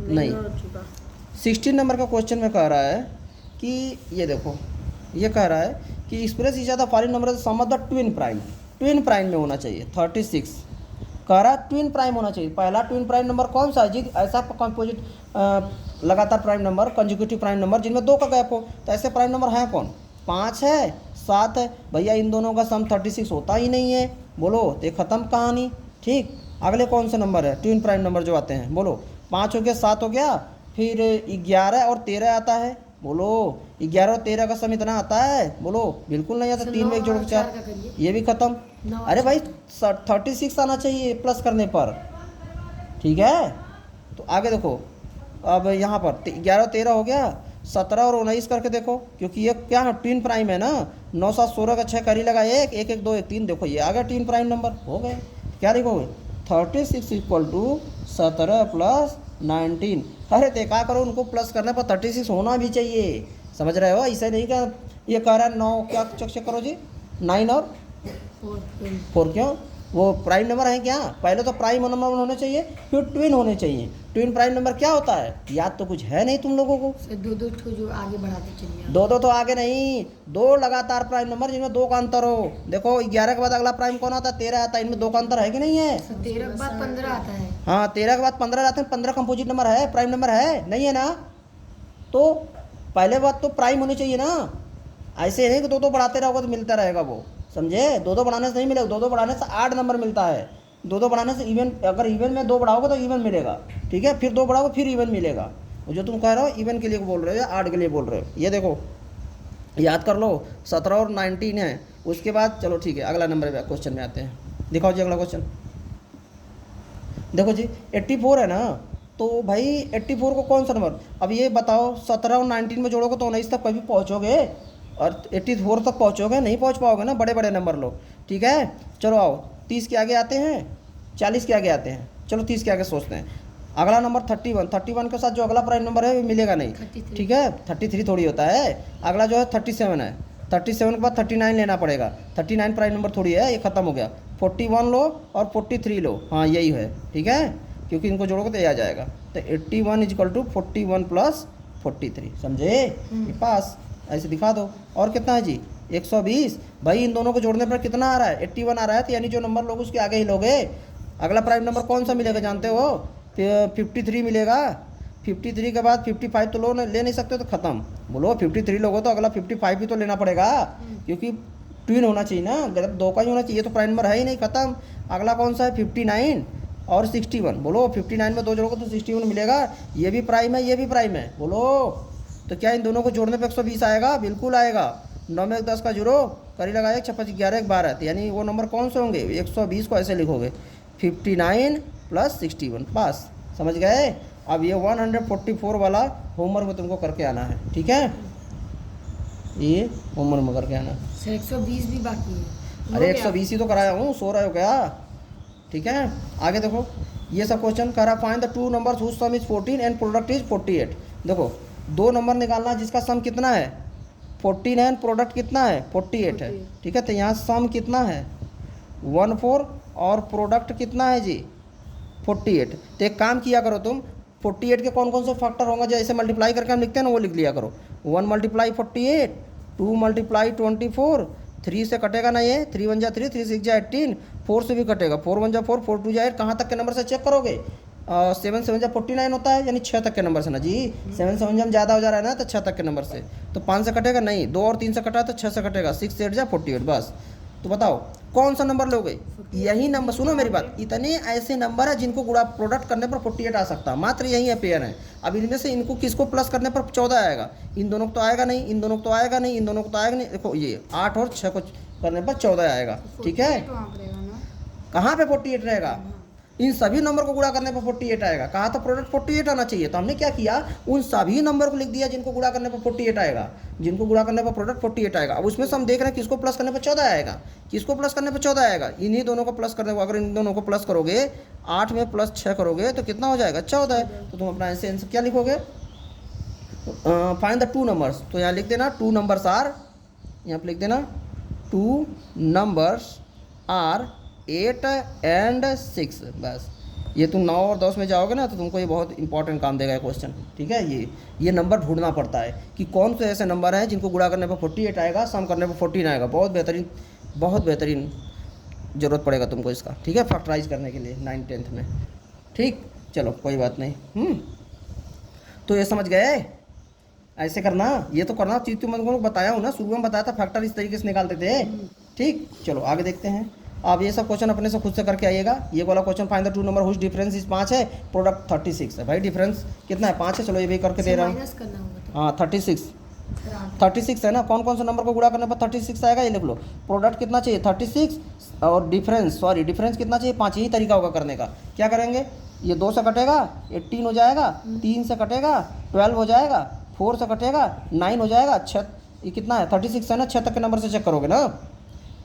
नहीं, 16 नंबर का क्वेश्चन में कह रहा है कि ये देखो, ये कह रहा है कि express is the following number sum of the twin prime में होना चाहिए। 36 कह रहा है ट्विन प्राइम होना चाहिए। पहला ट्विन प्राइम नंबर कौन सा है जी? ऐसा कंपोजिट लगातार prime number, consecutive prime number जिनमें 2 का गैप हो, तो ऐसे प्राइम नंबर हैं कौन? 5 है, 7 है। भैया इन दोनों का सम 36 होता ही नहीं है, बोलो, तो ख़त्म कहानी, ठीक। अगले कौन से नंबर है ट्विन प्राइम नंबर जो आते हैं? बोलो 5 हो गया, 7 हो गया, फिर 11 और 13 आता है, बोलो 11 और 13 का सम इतना आता है? बोलो बिल्कुल नहीं आता। 3 में 1 जोड़ 4, ये भी खत्म। अरे भाई 36 आना चाहिए प्लस करने पर, ठीक है। तो आगे देखो, अब यहाँ पर 11 और 13 हो गया, 17 और 19 करके देखो, क्योंकि ये क्या है ट्विन प्राइम है ना। 9 7 16 का 6 करी लगा, 1 1 1 2 1 3, देखो ये आ गया ट्विन प्राइम नंबर, हो गए। क्या लिखोगे? 36 = 17 + 19। अरे देखा करो, उनको प्लस करने पर 36 होना भी चाहिए, समझ रहे हो? ऐसे नहीं क्या ये कह रहा है 9, क्या चेक करो जी, 9 और 4 क्यों? वो प्राइम नंबर है क्या? पहले तो प्राइम नंबर होने चाहिए, फिर ट्विन होने चाहिए। ट्विन प्राइम नंबर क्या होता है? याद तो कुछ है नहीं तुम लोगों को। 2 ठो जो आगे बढ़ाते चलिए, 2 तो आगे नहीं, 2 लगातार प्राइम नंबर जिनमें 2 का अंतर हो। देखो 11 के बाद अगला प्राइम कौन आता है? 13 आता है, इनमें 2 का अंतर है कि नहीं है? 13 के बाद 15 आता है। हाँ 13 के बाद 15 आते हैं, 15 कंपोजिट नंबर है, प्राइम नंबर है नहीं है ना? तो पहले बात तो प्राइम होनी चाहिए ना, ऐसे नहीं कि 2 बढ़ाते रहोगे तो मिलता रहेगा वो, समझे? 2 बढ़ाने से नहीं मिलेगा, 2 बढ़ाने से 8 नंबर मिलता है। 2 बढ़ाने से इवन, अगर इवन में 2 बढ़ाओगे तो इवन मिलेगा, ठीक है, फिर 2 बढ़ाओगे फिर इवन मिलेगा। जो तुम कह रहे हो इवन के लिए बोल रहे हो या 8 के लिए बोल रहे हो, ये देखो याद कर लो। 17 और 19 है, उसके बाद चलो ठीक है, अगला नंबर क्वेश्चन में आते हैं। दिखाओ जी अगला क्वेश्चन, देखो जी 84 है ना, तो भाई 84 को कौन सा नंबर, अब ये बताओ 17 और 19 में जोड़ोगे तो 19 तक कभी पहुँचोगे, और 84 तक पहुँचोगे? नहीं पहुँच पाओगे ना, बड़े बड़े नंबर लो, ठीक है। चलो आओ 30 के आगे आते हैं, 40 के आगे आते हैं, चलो 30 के आगे सोचते हैं। अगला नंबर 31 के साथ जो अगला प्राइम नंबर है वो मिलेगा नहीं, 33। ठीक है, 33 थोड़ी होता है। अगला जो है 37 है, 37 के बाद 39 लेना पड़ेगा, 39 प्राइम नंबर थोड़ी है, ये खत्म हो गया। 41 लो और 43 लो, हाँ यही है, ठीक है, क्योंकि इनको जोड़ोगे तो ये आ जाएगा। तो 81 = 41 + 43, समझे? ये पास, ऐसे दिखा दो। और कितना है जी? 120। भाई इन दोनों को जोड़ने पर कितना आ रहा है? 81 आ रहा है, तो यानी जो नंबर लोग उसके आगे ही लोगे। अगला प्राइम नंबर कौन सा मिलेगा जानते हो? 53 मिलेगा। 53 के बाद 55 तो ले नहीं सकते, तो ख़त्म। बोलो 53 लोगो तो अगला 55 भी तो लेना पड़ेगा, क्योंकि ट्विन होना चाहिए ना, गलत 2 का ही होना चाहिए, तो प्राइम नंबर है ही नहीं, ख़त्म। अगला कौन सा है 59 और 61। बोलो 59 में 2 जोड़ोगे तो 61 मिलेगा। ये भी प्राइम है, ये भी प्राइम है। बोलो तो क्या इन दोनों को जोड़ने पे 120 आएगा? बिल्कुल आएगा। 9 में 10 का जीरो करी लगाए 6 5 11 1 12, यानी वो नंबर कौन से होंगे? 120 को ऐसे लिखोगे 59 + 61। बस समझ गए। अब ये 144 वाला होमवर्क में तुमको करके आना है, ठीक है? ये होमवर्क में करके आना। सर 120 भी बाकी है। अरे 120 ही तो कराया हूँ, सो रहे हो क्या? ठीक है, आगे देखो। ये सब क्वेश्चन कह रहा find the 2 numbers whose sum is 14 and product is 48। देखो 2 नंबर निकालना है जिसका सम कितना है 14 है, प्रोडक्ट कितना है 48 है। ठीक है, तो यहाँ सम कितना है 14 और प्रोडक्ट कितना है जी 48। तो एक काम किया करो तुम, 48 के कौन कौन से फैक्टर होंगे जैसे मल्टीप्लाई करके हम लिखते हैं ना, वो लिख लिया करो। 1 × 48, 2 × 24, 3 से कटेगा ना ये, 3 1 जा 3, 3 6 जा 18, 4 से भी कटेगा, 4 1 जा 4, 4 2 जा 8। कहाँ तक के नंबर से चेक करोगे? 7 7 जा 49 होता है, यानी 6 तक के नंबर से ना जी। 7 7 जब ज़्यादा हो जा रहा है ना तो 6 तक के नंबर से। तो 5 से कटेगा नहीं, 2 और 3 से कटा तो 6 से कटेगा, 6 8 जा 48। बस तो बताओ कौन सा नंबर लोगे? यही नंबर, सुनो मेरी बात, इतने ऐसे नंबर है जिनको गुणा प्रोडक्ट करने पर 48 आ सकता है, मात्र यही है पेयर है। अब इनमें से इनको किसको प्लस करने पर 14 आएगा? इन दोनों को तो आएगा नहीं, इन दोनों को तो आएगा नहीं, इन दोनों को तो आएगा नहीं। देखो ये 8 और 6 को करने पर 14 आएगा, ठीक है? कहाँ पे 48 रहेगा? इन सभी नंबर को गुणा करने पर 48 आएगा। कहा तो प्रोडक्ट 48 आना चाहिए, तो हमने क्या किया उन सभी नंबर को लिख दिया जिनको गुणा करने पर 48 आएगा, जिनको गुणा करने पर प्रोडक्ट 48 आएगा। अब उसमें से हम देख रहे हैं किसको प्लस करने पर 14 आएगा, किसको प्लस करने पर 14 आएगा, इन्हीं दोनों को प्लस करने पर। अगर इन दोनों को प्लस करोगे 8 में प्लस 6 करोगे तो कितना हो जाएगा 14। तो तुम अपना आंसर क्या लिखोगे? Find the 2 numbers. तो यहाँ लिख देना 2 नंबर्स आर, यहाँ पर लिख देना 2 नंबर्स आर 8 and 6। बस ये तुम 9 और 10 में जाओगे ना तो तुमको ये बहुत इंपॉर्टेंट काम देगा क्वेश्चन, ठीक है? ये नंबर ढूंढना पड़ता है कि कौन से ऐसे नंबर हैं जिनको गुणा करने पर 48 आएगा, सम करने पर 14 आएगा। बहुत बेहतरीन ज़रूरत पड़ेगा तुमको इसका, ठीक है? फैक्टराइज करने के लिए 9th 10th में। ठीक, चलो कोई बात नहीं। तो ये समझ गए, ऐसे करना, ये तो करना चीज़ तुमको बताया हूँ ना, शुरू में बताया था फैक्टर इस तरीके से निकालते थे। ठीक, चलो आगे देखते हैं। आप ये सब क्वेश्चन अपने से खुद से करके आइएगा। ये वाला question find the 2 number whose difference is 5 है, प्रोडक्ट 36 है। भाई डिफरेंस कितना है 5 है, चलो ये भी करके दे रहा हूँ। हाँ 36 है ना। कौन कौन से नंबर को गुणा करने पर 36 आएगा ये लिख लो। प्रोडक्ट कितना चाहिए 36 और डिफरेंस कितना चाहिए 5। यही तरीका होगा करने का। क्या करेंगे, ये 2 से कटेगा 18 हो जाएगा, 3 से कटेगा 12 हो जाएगा, 4 से कटेगा 9 हो जाएगा, 6 ये कितना है 36 है ना, 6 तक के नंबर से चेक करोगे ना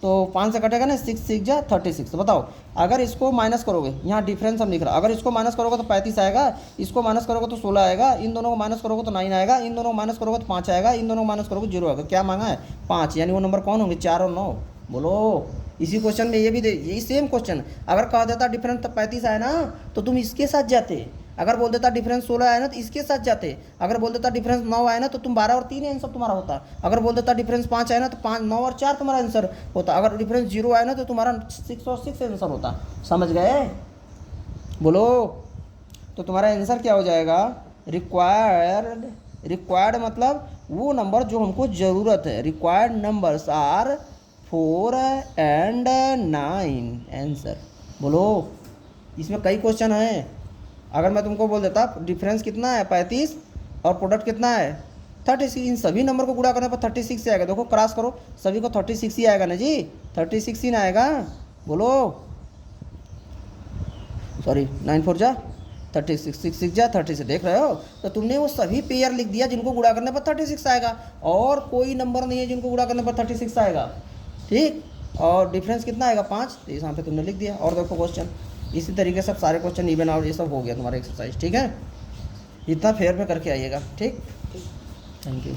तो 5 से कटेगा ना, 6 6 जा 36। तो बताओ अगर इसको माइनस करोगे, यहाँ डिफरेंस हम लिख रहा, अगर इसको माइनस करोगे तो 35 आएगा, इसको माइनस करोगे तो 16 आएगा, इन दोनों को माइनस करोगे तो 9 आएगा, इन दोनों को माइनस करोगे तो 5 आएगा, इन दोनों को माइनस करोगे 0 आएगा। क्या मांगा है 5, यानी वो नंबर कौन होंगे 4 और 9। बोलो इसी क्वेश्चन में ये भी दे, यही सेम क्वेश्चन। अगर कहा देता डिफरेंस तो 35 आए ना तो तुम इसके साथ जाते, अगर बोल देता डिफरेंस 16 आया ना तो इसके साथ जाते, अगर बोल देता डिफरेंस 9 आया ना तो तुम 12 और 3 आंसर तुम्हारा होता, अगर बोल देता डिफरेंस 5 आया ना तो 5 9 और 4 तुम्हारा आंसर होता, अगर डिफरेंस 0 आया ना तो तुम्हारा 6 और 6 आंसर होता। समझ गए? बोलो तो तुम्हारा आंसर क्या हो जाएगा रिक्वायर्ड मतलब वो नंबर जो हमको ज़रूरत है। Required numbers are 4 and 9 answer. बोलो इसमें कई क्वेश्चन हैं। अगर मैं तुमको बोल देता डिफरेंस कितना है 35 और प्रोडक्ट कितना है 36, इन सभी नंबर को गुणा करने पर 36 से आएगा। देखो क्रॉस करो, सभी को 36 ही आएगा ना जी, 36 ही ना आएगा। बोलो सॉरी 9 4 जा 36, 6 6 जा 36। देख रहे हो तो तुमने वो सभी पेयर लिख दिया जिनको गुणा करने पर 36 आएगा, और कोई नंबर नहीं है जिनको गुणा करने पर 36 आएगा। ठीक, और डिफरेंस कितना आएगा 5, तो यहाँ पे तुमने लिख दिया। और देखो क्वेश्चन इसी तरीके से सारे क्वेश्चन इवन और ये सब हो गया तुम्हारा एक्सरसाइज। ठीक है, इतना फेयर पे करके आइएगा। ठीक, थैंक यू।